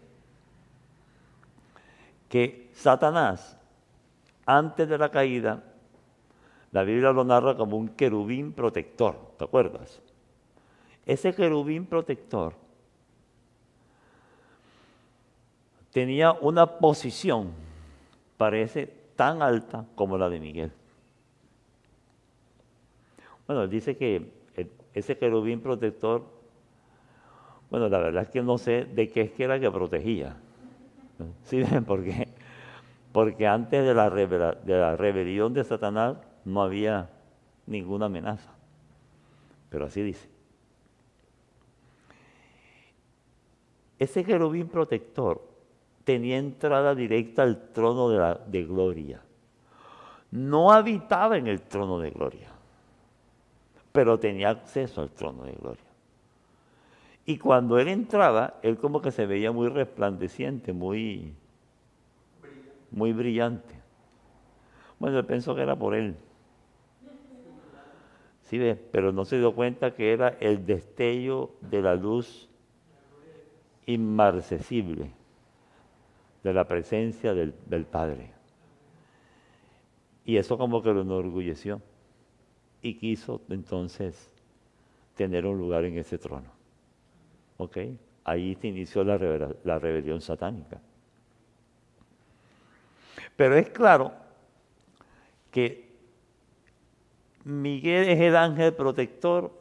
que Satanás, antes de la caída, la Biblia lo narra como un querubín protector, ¿te acuerdas? Ese querubín protector tenía una posición, parece, tan alta como la de Miguel. Bueno, dice que ese querubín protector, bueno, la verdad es que no sé de qué es que era que protegía. ¿Sí ven? Porque antes de la rebelión de Satanás no había ninguna amenaza. Pero así dice. Ese querubín protector tenía entrada directa al trono de gloria. No habitaba en el trono de gloria, pero tenía acceso al trono de gloria. Y cuando él entraba, él como que se veía muy resplandeciente, muy brillante. Bueno, yo pienso que era por él. ¿Sí ves? Pero no se dio cuenta que era el destello de la luz inmarcesible de la presencia del Padre. Y eso como que lo enorgulleció y quiso entonces tener un lugar en ese trono. ¿Ok? Ahí se inició la rebelión satánica. Pero es claro que Miguel es el ángel protector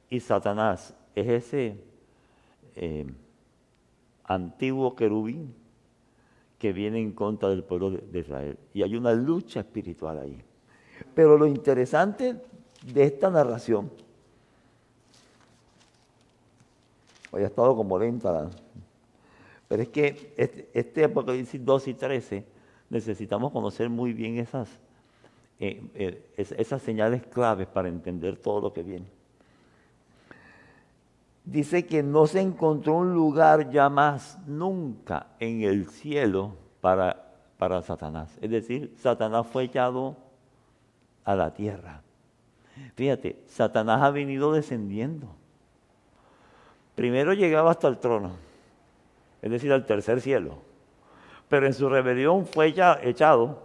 y Satanás es ese antiguo querubín que viene en contra del pueblo de Israel. Y hay una lucha espiritual ahí. Pero lo interesante de esta narración, hoy ha estado como lenta, pero es que este Apocalipsis 2 y 13 necesitamos conocer muy bien esas señales claves para entender todo lo que viene. dice que no se encontró un lugar ya más nunca en el cielo para Satanás. Es decir, Satanás fue echado a la tierra. Fíjate, Satanás ha venido descendiendo. Primero llegaba hasta el trono, es decir, al tercer cielo. Pero en su rebelión fue echado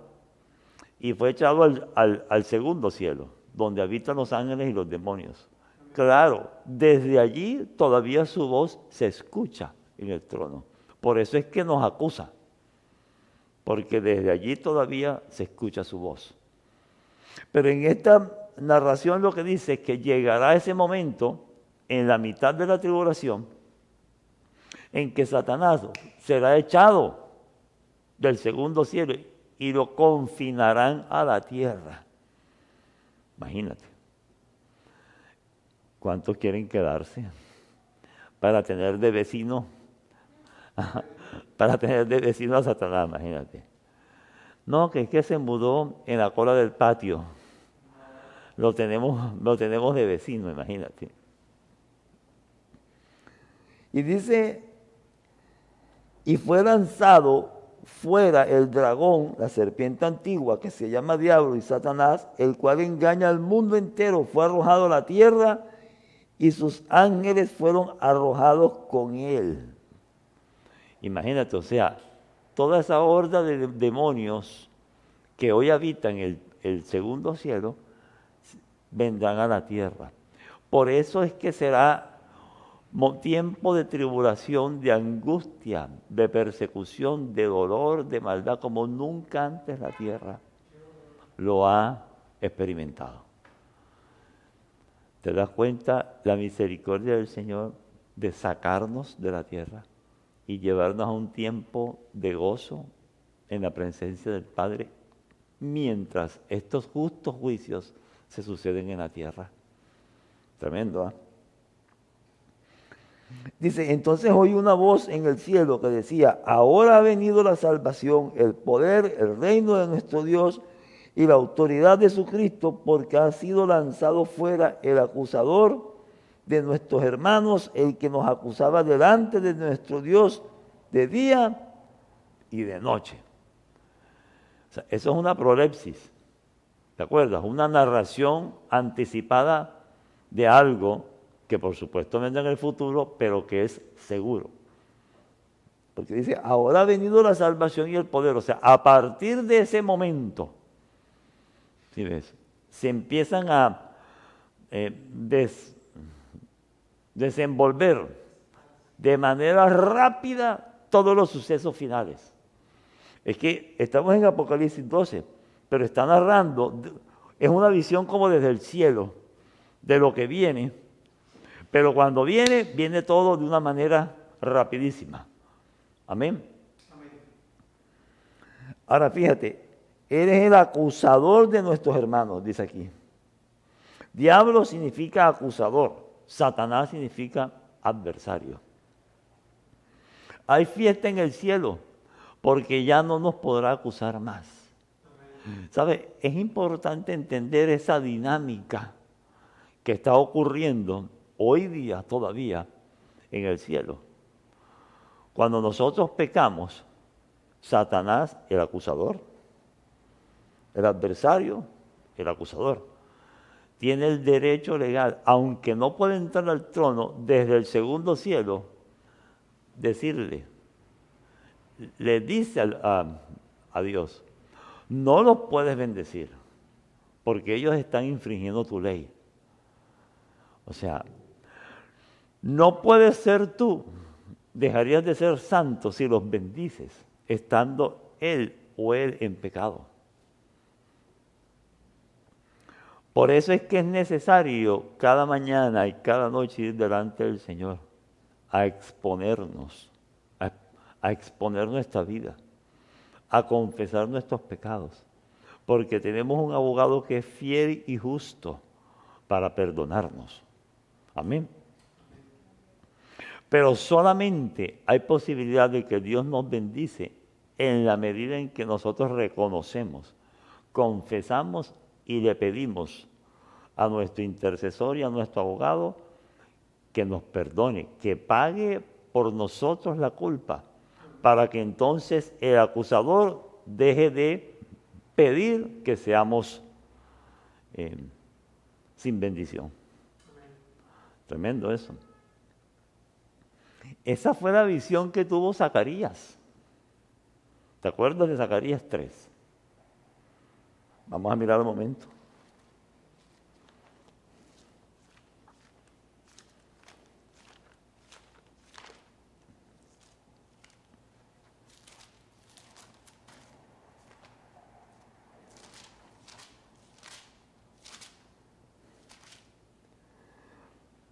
y fue echado al segundo cielo, donde habitan los ángeles y los demonios. Claro, desde allí todavía su voz se escucha en el trono. Por eso es que nos acusa, porque desde allí todavía se escucha su voz. Pero en esta narración lo que dice es que llegará ese momento, en la mitad de la tribulación, en que Satanás será echado del segundo cielo y lo confinarán a la tierra. Imagínate. ¿Cuántos quieren quedarse para tener de vecino? Para tener de vecino a Satanás, imagínate. No, que es que se mudó en la cola del patio. Lo tenemos de vecino, imagínate. Y dice, y fue lanzado fuera el dragón, la serpiente antigua, que se llama Diablo y Satanás, el cual engaña al mundo entero, fue arrojado a la tierra y sus ángeles fueron arrojados con él. Imagínate, o sea, toda esa horda de demonios que hoy habitan el segundo cielo, vendrán a la tierra. Por eso es que será tiempo de tribulación, de angustia, de persecución, de dolor, de maldad, como nunca antes la tierra lo ha experimentado. ¿Te das cuenta la misericordia del Señor de sacarnos de la tierra y llevarnos a un tiempo de gozo en la presencia del Padre mientras estos justos juicios se suceden en la tierra? Tremendo, ¿eh? Dice, entonces oí una voz en el cielo que decía, ahora ha venido la salvación, el poder, el reino de nuestro Dios y la autoridad de su Cristo, porque ha sido lanzado fuera el acusador de nuestros hermanos, el que nos acusaba delante de nuestro Dios de día y de noche. O sea, eso es una prolepsis, ¿te acuerdas? Una narración anticipada de algo que por supuesto vendrá en el futuro, pero que es seguro. Porque dice, ahora ha venido la salvación y el poder. O sea, a partir de ese momento, ¿sí ves? Se empiezan a desenvolver de manera rápida todos los sucesos finales. Es que estamos en Apocalipsis 12, pero está narrando, es una visión como desde el cielo, de lo que viene. Pero cuando viene todo de una manera rapidísima. Amén. Amén. Ahora fíjate, eres el acusador de nuestros hermanos, dice aquí. Diablo significa acusador, Satanás significa adversario. Hay fiesta en el cielo, porque ya no nos podrá acusar más. ¿Sabe? Es importante entender esa dinámica que está ocurriendo hoy día todavía en el cielo. Cuando nosotros pecamos, Satanás, el acusador, el adversario, el acusador, tiene el derecho legal, aunque no puede entrar al trono desde el segundo cielo, le dice a Dios, no los puedes bendecir, porque ellos están infringiendo tu ley. O sea, no puedes ser tú, dejarías de ser santo si los bendices, estando él o él en pecado. Por eso es que es necesario cada mañana y cada noche ir delante del Señor a exponernos, a exponer nuestra vida, a confesar nuestros pecados, porque tenemos un abogado que es fiel y justo para perdonarnos. Amén. Pero solamente hay posibilidad de que Dios nos bendice en la medida en que nosotros reconocemos, confesamos y le pedimos a nuestro intercesor y a nuestro abogado que nos perdone, que pague por nosotros la culpa, para que entonces el acusador deje de pedir que seamos sin bendición. Tremendo eso. Esa fue la visión que tuvo Zacarías. ¿Te acuerdas de Zacarías 3? Vamos a mirar un momento.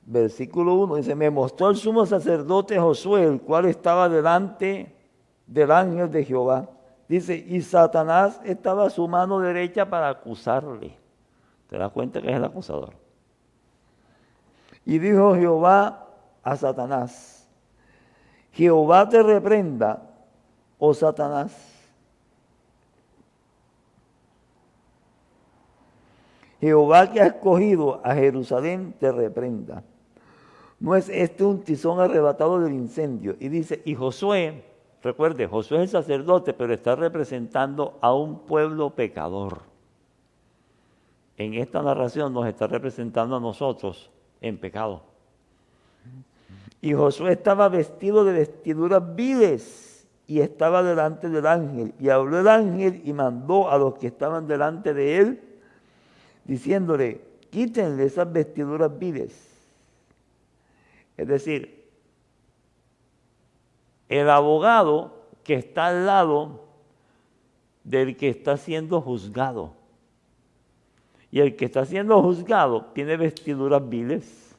Versículo 1 dice, me mostró el sumo sacerdote Josué, el cual estaba delante del ángel de Jehová. Dice, y Satanás estaba a su mano derecha para acusarle. ¿Te das cuenta que es el acusador? Y dijo Jehová a Satanás, Jehová te reprenda, oh Satanás. Jehová que ha escogido a Jerusalén te reprenda. ¿No es este un tizón arrebatado del incendio? Y dice, y Josué, recuerde, Josué es el sacerdote, pero está representando a un pueblo pecador. En esta narración nos está representando a nosotros en pecado. Y Josué estaba vestido de vestiduras viles y estaba delante del ángel. Y habló el ángel y mandó a los que estaban delante de él, diciéndole, quítenle esas vestiduras viles. Es decir, el abogado que está al lado del que está siendo juzgado. Y el que está siendo juzgado tiene vestiduras viles.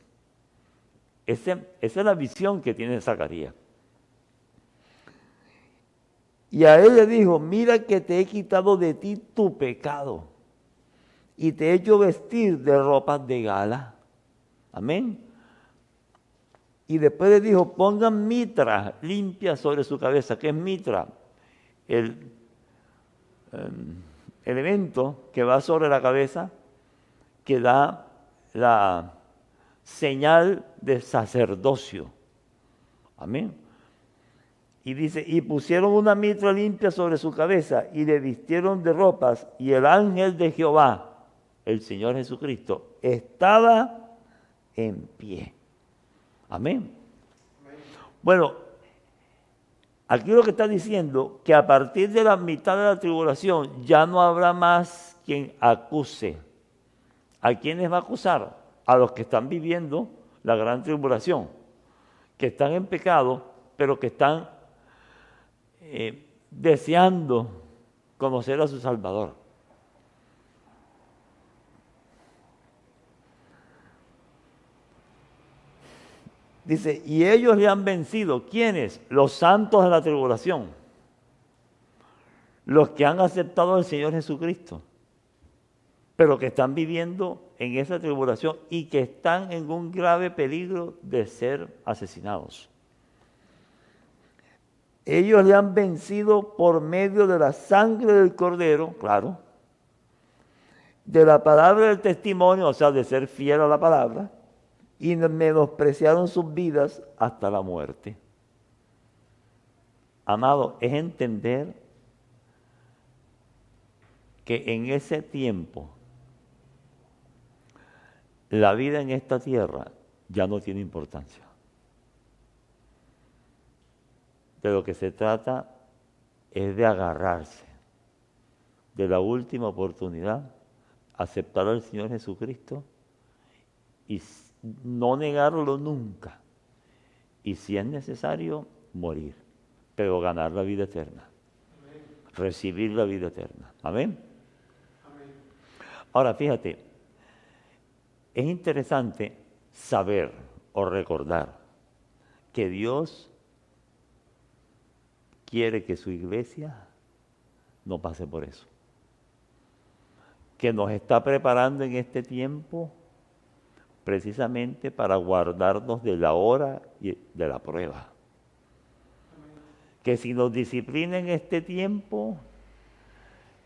Esa es la visión que tiene Zacarías. Y a él le dijo, mira que te he quitado de ti tu pecado y te he hecho vestir de ropas de gala. Amén. Y después le dijo, pongan mitra limpia sobre su cabeza. ¿Qué es mitra? El elemento que va sobre la cabeza que da la señal de sacerdocio. Amén. Y dice, y pusieron una mitra limpia sobre su cabeza y le vistieron de ropas, y el ángel de Jehová, el Señor Jesucristo, estaba en pie. Amén. Bueno, aquí lo que está diciendo, que a partir de la mitad de la tribulación ya no habrá más quien acuse. ¿A quiénes va a acusar? A los que están viviendo la gran tribulación, que están en pecado, pero que están deseando conocer a su Salvador. Dice, y ellos le han vencido. ¿Quiénes? Los santos de la tribulación. Los que han aceptado al Señor Jesucristo, pero que están viviendo en esa tribulación y que están en un grave peligro de ser asesinados. Ellos le han vencido por medio de la sangre del Cordero, claro, de la palabra del testimonio, o sea, de ser fiel a la palabra, y menospreciaron sus vidas hasta la muerte. Amado, es entender que en ese tiempo la vida en esta tierra ya no tiene importancia. De lo que se trata es de agarrarse de la última oportunidad, aceptar al Señor Jesucristo y no negarlo nunca. Y si es necesario, morir, pero ganar la vida eterna. Amén. Recibir la vida eterna. Amén. Amén. Ahora, fíjate, es interesante saber o recordar que Dios quiere que su iglesia no pase por eso. Que nos está preparando en este tiempo precisamente para guardarnos de la hora y de la prueba. Que si nos disciplina en este tiempo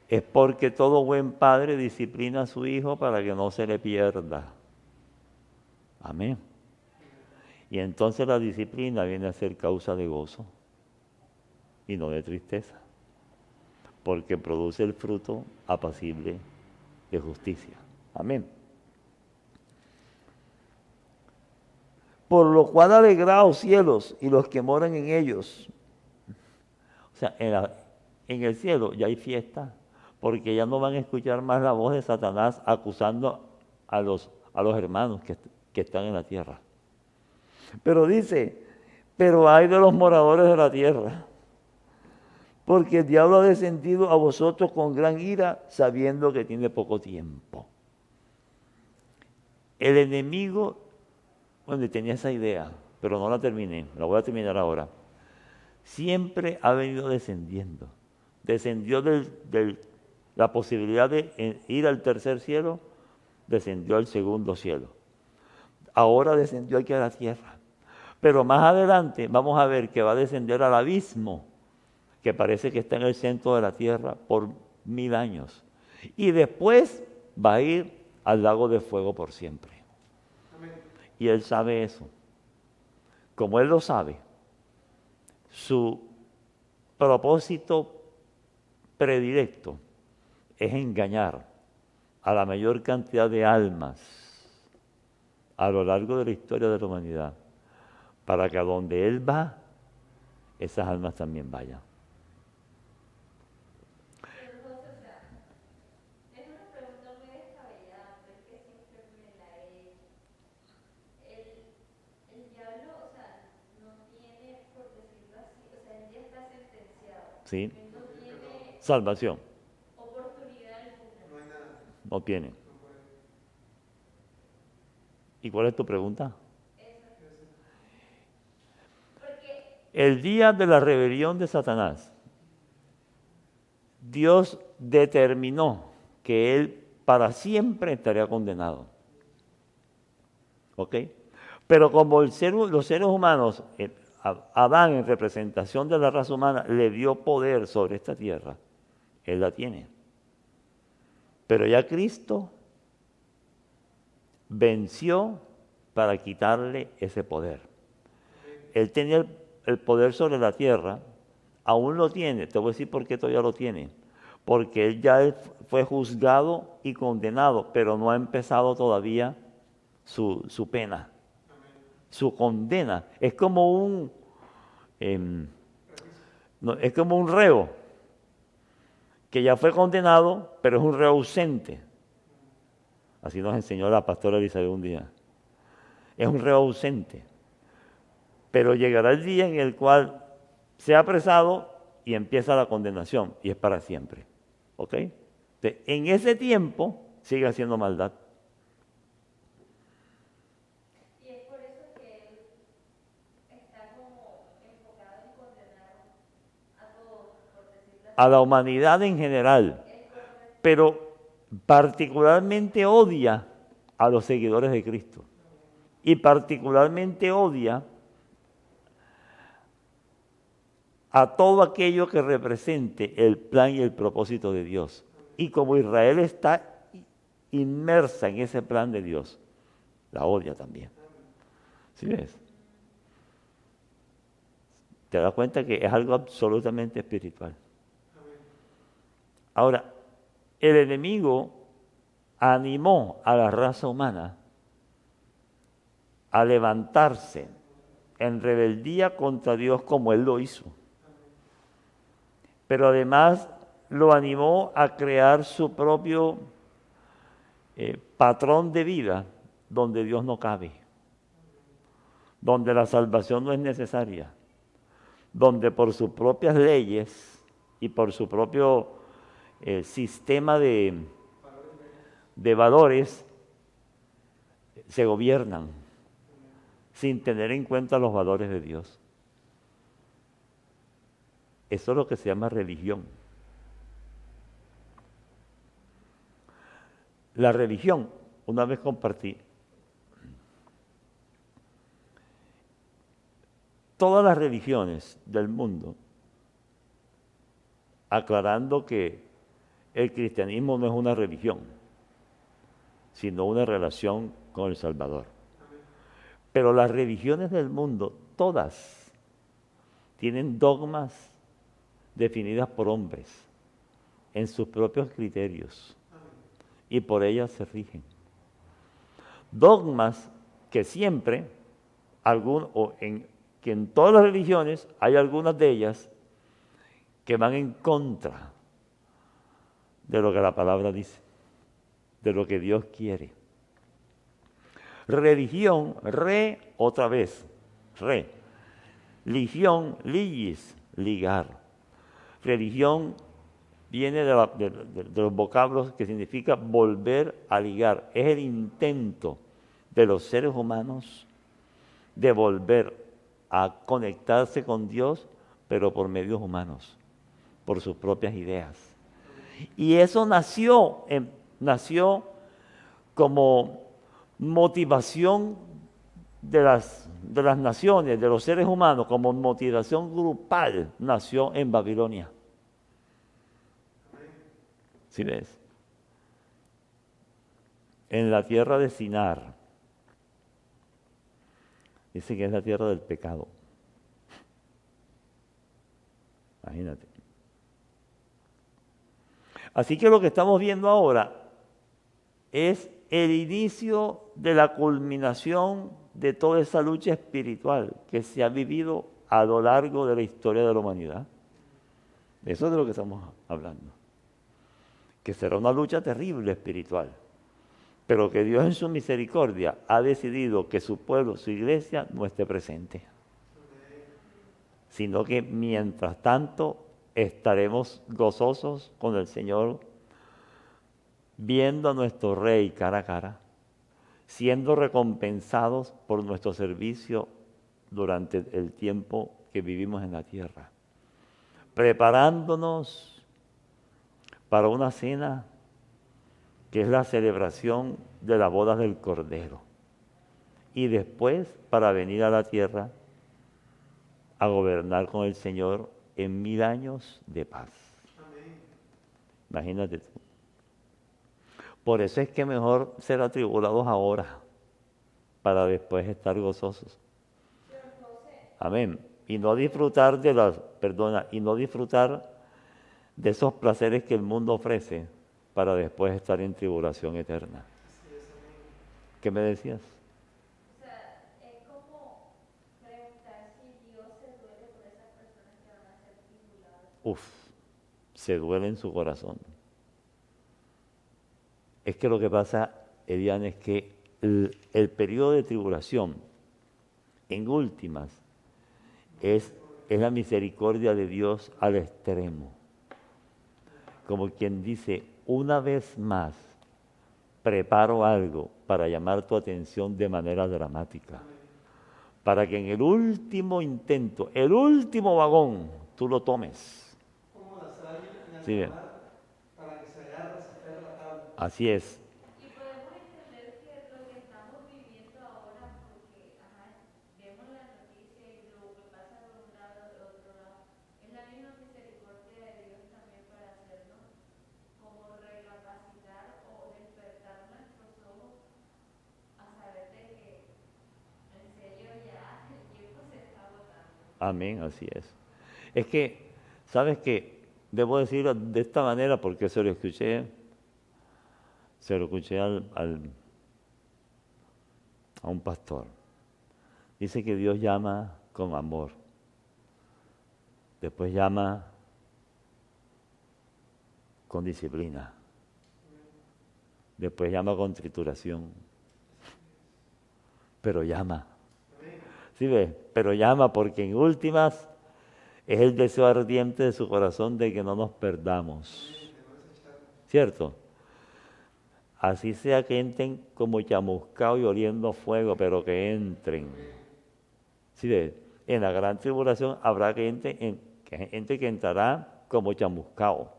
es porque todo buen padre disciplina a su hijo para que no se le pierda. Amén. Y entonces la disciplina viene a ser causa de gozo y no de tristeza, porque produce el fruto apacible de justicia. Amén. Por lo cual alegraos cielos y los que moran en ellos. O sea, en el cielo ya hay fiesta, porque ya no van a escuchar más la voz de Satanás acusando a los hermanos que están en la tierra. Pero dice, pero hay de los moradores de la tierra, porque el diablo ha descendido a vosotros con gran ira, sabiendo que tiene poco tiempo. El enemigo, bueno, tenía esa idea, pero no la terminé, la voy a terminar ahora. Siempre ha venido descendiendo. Descendió de la posibilidad de ir al tercer cielo, descendió al segundo cielo. Ahora descendió aquí a la tierra. Pero más adelante vamos a ver que va a descender al abismo, que parece que está en el centro de la tierra por 1000 años. Y después va a ir al lago de fuego por siempre. Amén. Y él sabe eso. Como él lo sabe, su propósito predilecto es engañar a la mayor cantidad de almas a lo largo de la historia de la humanidad, para que a donde él va, esas almas también vayan. Es una pregunta muy descabellada, pero es que siempre me la he hecho. El diablo, o sea, no tiene, por decirlo así, o sea, él ya está sentenciado. ¿Sí? Él no tiene Salvación. oportunidad alguna. No tiene. ¿Y cuál es tu pregunta? El día de la rebelión de Satanás, Dios determinó que él para siempre estaría condenado. ¿Ok? Pero como los seres humanos, Adán en representación de la raza humana, le dio poder sobre esta tierra, él la tiene. Pero ya Cristo venció para quitarle ese poder. Él tenía el poder sobre la tierra, aún lo tiene. Te voy a decir por qué todavía lo tiene. Porque él ya fue juzgado y condenado, pero no ha empezado todavía su pena, su condena. Es como es como un reo que ya fue condenado, pero es un reo ausente. Así nos enseñó la pastora Elizabeth un día. Es un reo ausente. Pero llegará el día en el cual sea apresado y empieza la condenación, y es para siempre. ¿Ok? Entonces, en ese tiempo sigue haciendo maldad. Y es por eso que él está como enfocado en condenar a todos, por decirlo así. A la humanidad en general. Pero particularmente odia a los seguidores de Cristo. Y particularmente odia a todo aquello que represente el plan y el propósito de Dios. Y como Israel está inmersa en ese plan de Dios, la odia también. ¿Sí ves? Te das cuenta que es algo absolutamente espiritual. Ahora, el enemigo animó a la raza humana a levantarse en rebeldía contra Dios como él lo hizo. Pero además lo animó a crear su propio patrón de vida donde Dios no cabe, donde la salvación no es necesaria, donde por sus propias leyes y por su propio sistema de valores se gobiernan sin tener en cuenta los valores de Dios. Eso es lo que se llama religión. La religión, una vez compartí, todas las religiones del mundo, aclarando que el cristianismo no es una religión, sino una relación con el Salvador. Pero las religiones del mundo, todas, tienen dogmas definidas por hombres en sus propios criterios y por ellas se rigen. Dogmas que siempre, que en todas las religiones hay algunas de ellas que van en contra de lo que la palabra dice, de lo que Dios quiere. Religión, otra vez, Ligión, ligis, ligar. Religión viene de los vocablos que significa volver a ligar. Es el intento de los seres humanos de volver a conectarse con Dios, pero por medios humanos, por sus propias ideas. Y eso nació como motivación de las naciones, de los seres humanos, como motivación grupal, nació en Babilonia. ¿Sí ves? En la tierra de Sinar. Dice que es la tierra del pecado. Imagínate. Así que lo que estamos viendo ahora es el inicio de la culminación de toda esa lucha espiritual que se ha vivido a lo largo de la historia de la humanidad. Eso es de lo que estamos hablando. Que será una lucha terrible espiritual, pero que Dios en su misericordia ha decidido que su pueblo, su iglesia, no esté presente. Sino que mientras tanto estaremos gozosos con el Señor, viendo a nuestro Rey cara a cara, siendo recompensados por nuestro servicio durante el tiempo que vivimos en la tierra, preparándonos para una cena que es la celebración de la boda del Cordero, y después para venir a la tierra a gobernar con el Señor en 1000 años de paz. Amén. Imagínate tú. Por eso es que mejor ser atribulados ahora, para después estar gozosos. Amén. Y no disfrutar de esos placeres que el mundo ofrece, para después estar en tribulación eterna. ¿Qué me decías? O sea, es como preguntar si Dios se duele por esas personas que van a ser tribuladas. Se duele en su corazón. Es que lo que pasa, Eliana, es que el periodo de tribulación, en últimas, es la misericordia de Dios al extremo. Como quien dice, una vez más, preparo algo para llamar tu atención de manera dramática, para que en el último intento, el último vagón, tú lo tomes. Como la saya Sí, en mar, para que se agarre, se aferre la tabla. Así es. Y podemos entender que lo que estamos viviendo ahora, porque vemos la noticia y lo que pasa de un lado de otro lado, es la misma misericordia de Dios también para hacernos como recapacitar o despertar nuestros ojos a saber de que en serio ya el tiempo se está agotando. Amén, así es. Es que, ¿sabes qué? Debo decirlo de esta manera porque se lo escuché a un pastor. Dice que Dios llama con amor, después llama con disciplina, después llama con trituración, pero llama. ¿Sí ves? Pero llama porque en últimas es el deseo ardiente de su corazón de que no nos perdamos. ¿Cierto? Así sea que entren como chamuscados y oliendo fuego, pero que entren. ¿Sí ves? En la gran tribulación habrá gente que entrará como chamuscado.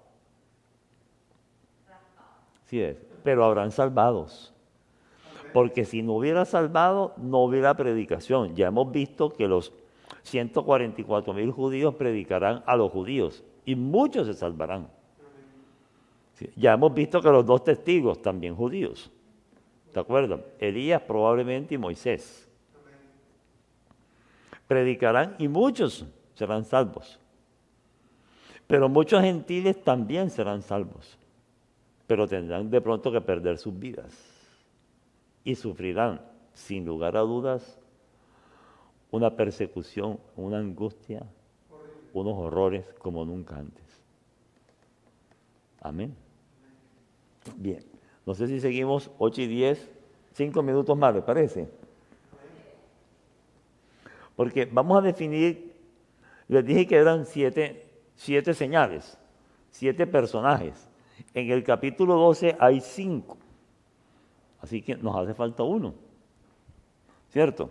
¿Sí ves? Pero habrán salvados. Porque si no hubiera salvado, no hubiera predicación. Ya hemos visto que los 144,000 judíos predicarán a los judíos y muchos se salvarán. Sí, ya hemos visto que los 2 testigos también judíos. ¿Te acuerdas? Elías probablemente y Moisés. predicarán y muchos serán salvos. Pero muchos gentiles también serán salvos, pero tendrán de pronto que perder sus vidas y sufrirán, sin lugar a dudas, una persecución, una angustia, unos horrores como nunca antes. Amén. Bien, no sé si seguimos 8 y 10, 5 minutos más, ¿les parece? Porque vamos a definir, les dije que eran siete señales, 7 personajes. En el capítulo 12 hay 5, así que nos hace falta uno, ¿cierto?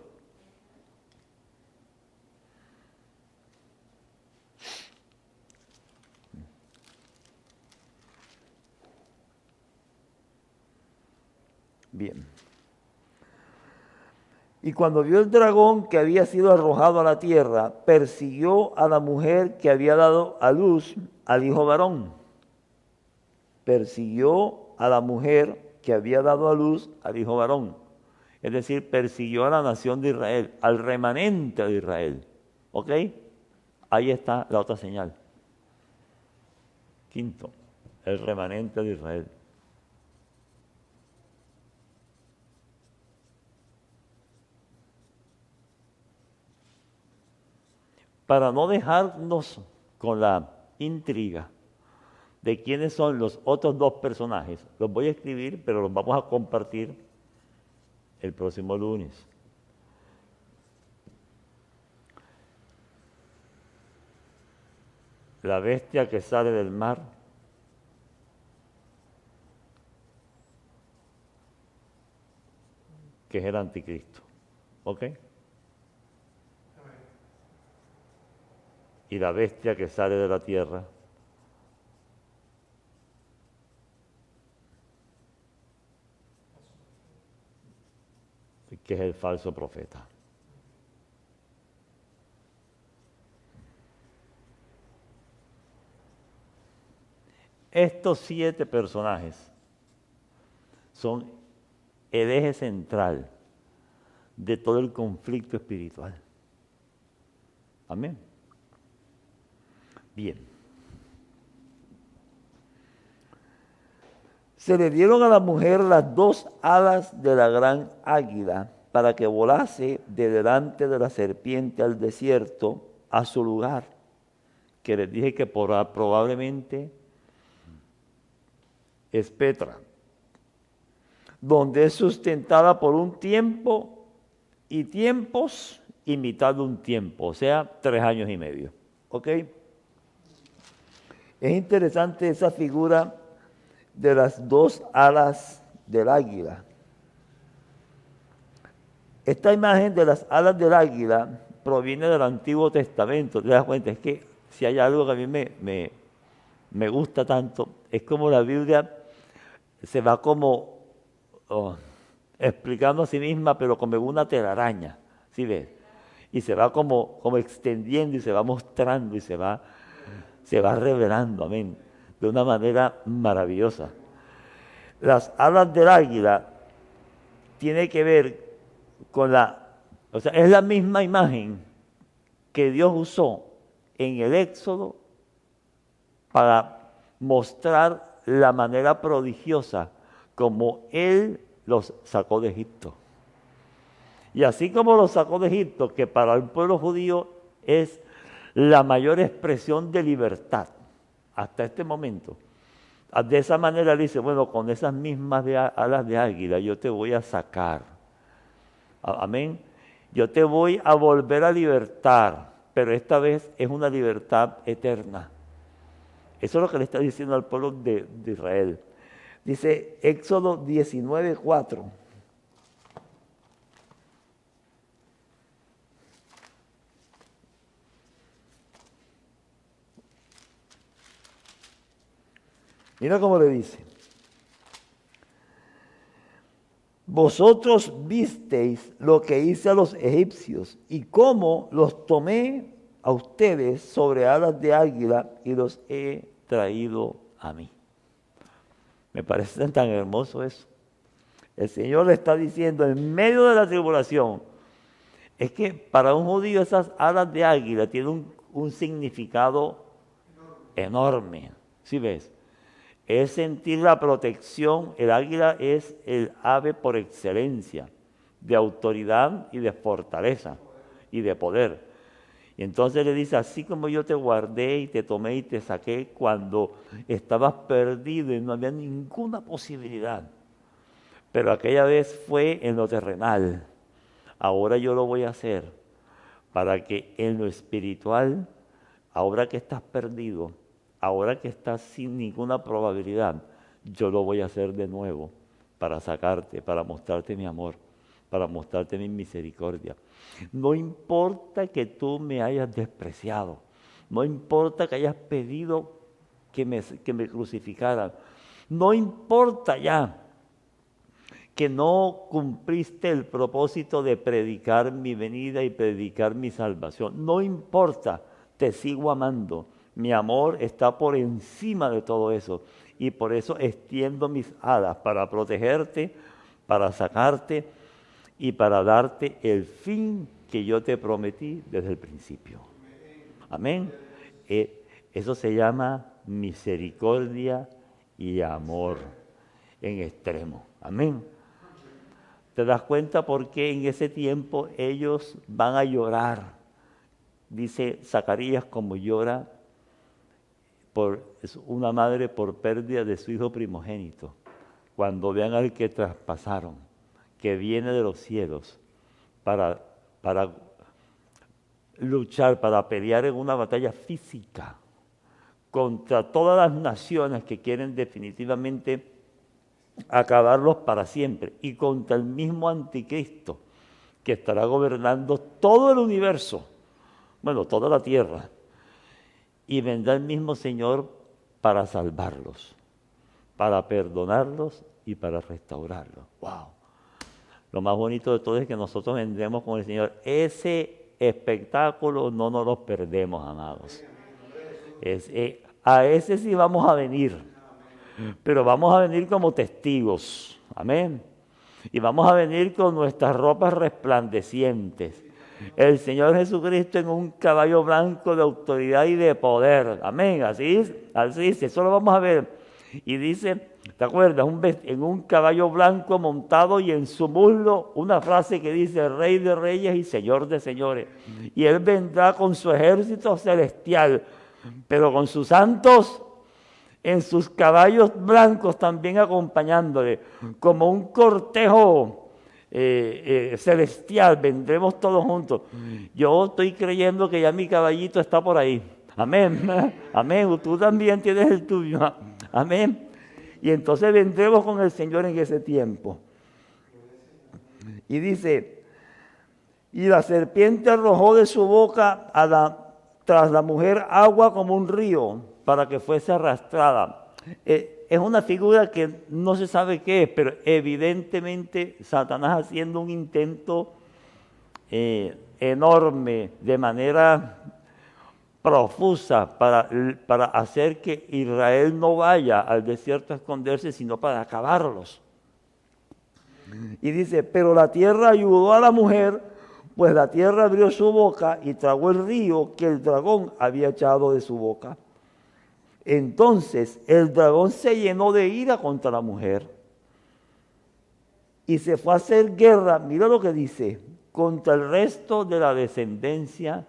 Bien. Y cuando vio el dragón que había sido arrojado a la tierra, persiguió a la mujer que había dado a luz al hijo varón. Persiguió a la mujer que había dado a luz al hijo varón. Es decir, persiguió a la nación de Israel, al remanente de Israel. ¿Ok? Ahí está la otra señal. Quinto, el remanente de Israel. Para no dejarnos con la intriga de quiénes son los otros 2 personajes, los voy a escribir, pero los vamos a compartir el próximo lunes. La bestia que sale del mar, que es el anticristo. ¿Ok? Y la bestia que sale de la tierra, que es el falso profeta. Estos 7 personajes son el eje central de todo el conflicto espiritual. Amén. Bien. Se le dieron a la mujer las 2 alas de la gran águila para que volase de delante de la serpiente al desierto, a su lugar, que les dije que probablemente es Petra, donde es sustentada por un tiempo y tiempos y mitad de un tiempo, o sea, 3 años y medio. ¿Ok? Es interesante esa figura de las 2 alas del águila. Esta imagen de las alas del águila proviene del Antiguo Testamento. ¿Te das cuenta? Es que si hay algo que a mí me gusta tanto, es como la Biblia se va como explicando a sí misma, pero como una telaraña, ¿sí ves? Y se va como extendiendo y se va mostrando y se va revelando, amén, de una manera maravillosa. Las alas del águila tiene que ver con es la misma imagen que Dios usó en el Éxodo para mostrar la manera prodigiosa como Él los sacó de Egipto. Y así como los sacó de Egipto, que para el pueblo judío es la mayor expresión de libertad hasta este momento. De esa manera dice, bueno, con esas mismas alas de águila yo te voy a sacar. Amén. Yo te voy a volver a libertar, pero esta vez es una libertad eterna. Eso es lo que le está diciendo al pueblo de Israel. Dice Éxodo 19:4. Mira cómo le dice. Vosotros visteis lo que hice a los egipcios y cómo los tomé a ustedes sobre alas de águila y los he traído a mí. Me parece tan hermoso eso. El Señor le está diciendo en medio de la tribulación, Es que para un judío esas alas de águila tienen un significado enorme. ¿Sí ves? Es sentir la protección. El águila es el ave por excelencia, de autoridad y de fortaleza y de poder. Y entonces le dice, así como yo te guardé y te tomé y te saqué cuando estabas perdido y no había ninguna posibilidad. Pero aquella vez fue en lo terrenal. Ahora yo lo voy a hacer para que en lo espiritual, ahora que estás perdido, ahora que estás sin ninguna probabilidad, yo lo voy a hacer de nuevo para sacarte, para mostrarte mi amor, para mostrarte mi misericordia. No importa que tú me hayas despreciado, no importa que hayas pedido que me crucificaran, no importa ya que no cumpliste el propósito de predicar mi venida y predicar mi salvación. No importa, te sigo amando. Mi amor está por encima de todo eso. Y por eso extiendo mis alas para protegerte, para sacarte y para darte el fin que yo te prometí desde el principio. Amén. Eso se llama misericordia y amor en extremo. Amén. ¿Te das cuenta por qué en ese tiempo ellos van a llorar? Dice Zacarías como llora es una madre por pérdida de su hijo primogénito. Cuando vean al que traspasaron, que viene de los cielos para luchar, para pelear en una batalla física contra todas las naciones que quieren definitivamente acabarlos para siempre, y contra el mismo anticristo que estará gobernando todo el universo, bueno, toda la tierra, y vendrá el mismo Señor para salvarlos, para perdonarlos y para restaurarlos. ¡Wow! Lo más bonito de todo es que nosotros vendremos con el Señor. Ese espectáculo no nos lo perdemos, amados. A ese sí vamos a venir. Pero vamos a venir como testigos, amén. Y vamos a venir con nuestras ropas resplandecientes. El Señor Jesucristo en un caballo blanco de autoridad y de poder, amén. Así es, eso lo vamos a ver. Y dice, ¿te acuerdas? En un caballo blanco montado y en su muslo una frase que dice, Rey de Reyes y Señor de Señores. Y Él vendrá con su ejército celestial, pero con sus santos en sus caballos blancos también acompañándole, como un cortejo celestial, vendremos todos juntos. Yo estoy creyendo que ya mi caballito está por ahí, amén, amén, tú también tienes el tuyo, amén, y entonces vendremos con el Señor en ese tiempo. Y dice, y la serpiente arrojó de su boca tras la mujer agua como un río, para que fuese arrastrada. Es una figura que no se sabe qué es, pero evidentemente Satanás haciendo un intento enorme, de manera profusa, para hacer que Israel no vaya al desierto a esconderse, sino para acabarlos. Y dice, pero la tierra ayudó a la mujer, pues la tierra abrió su boca y tragó el río que el dragón había echado de su boca. Entonces el dragón se llenó de ira contra la mujer y se fue a hacer guerra, mira lo que dice, contra el resto de la descendencia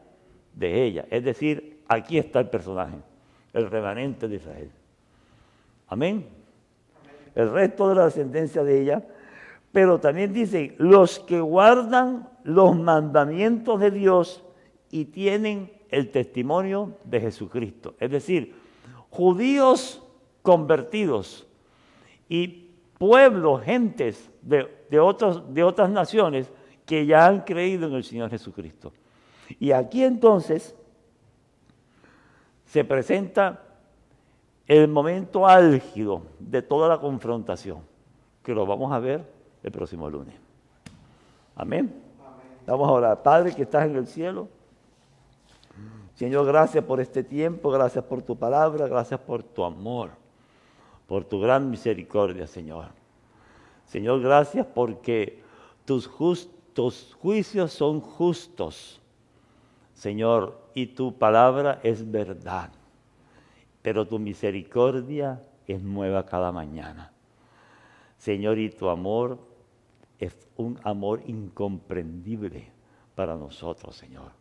de ella. Es decir, aquí está el personaje, el remanente de Israel. Amén. El resto de la descendencia de ella. Pero también dice, los que guardan los mandamientos de Dios y tienen el testimonio de Jesucristo. Es decir, judíos convertidos y pueblos, gentes de otras naciones que ya han creído en el Señor Jesucristo. Y aquí entonces se presenta el momento álgido de toda la confrontación, que lo vamos a ver el próximo lunes. Amén. Vamos a orar. Padre que estás en el cielo, Señor, gracias por este tiempo, gracias por tu palabra, gracias por tu amor, por tu gran misericordia, Señor. Señor, gracias porque tus tus juicios son justos, Señor, y tu palabra es verdad, pero tu misericordia es nueva cada mañana. Señor, y tu amor es un amor incomprendible para nosotros, Señor.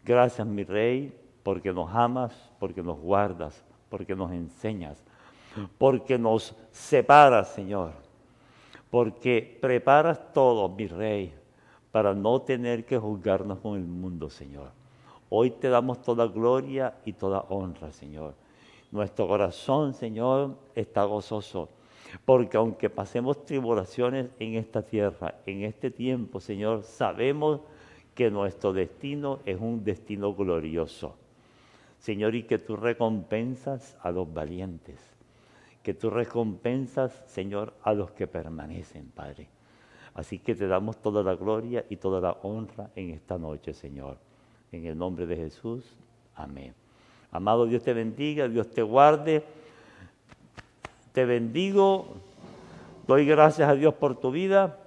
Gracias, mi Rey, porque nos amas, porque nos guardas, porque nos enseñas, porque nos separas, Señor, porque preparas todo, mi Rey, para no tener que juzgarnos con el mundo, Señor. Hoy te damos toda gloria y toda honra, Señor. Nuestro corazón, Señor, está gozoso, porque aunque pasemos tribulaciones en esta tierra, en este tiempo, Señor, sabemos que nuestro destino es un destino glorioso. Señor, y que tú recompensas a los valientes, que tú recompensas, Señor, a los que permanecen, Padre. Así que te damos toda la gloria y toda la honra en esta noche, Señor. En el nombre de Jesús, amén. Amado, Dios te bendiga, Dios te guarde. Te bendigo, doy gracias a Dios por tu vida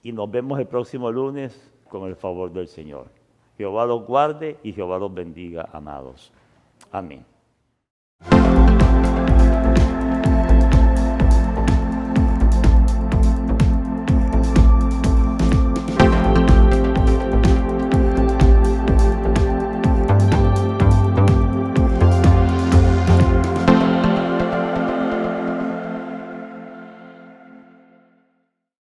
y nos vemos el próximo lunes con el favor del Señor. Jehová los guarde y Jehová los bendiga, amados. Amén.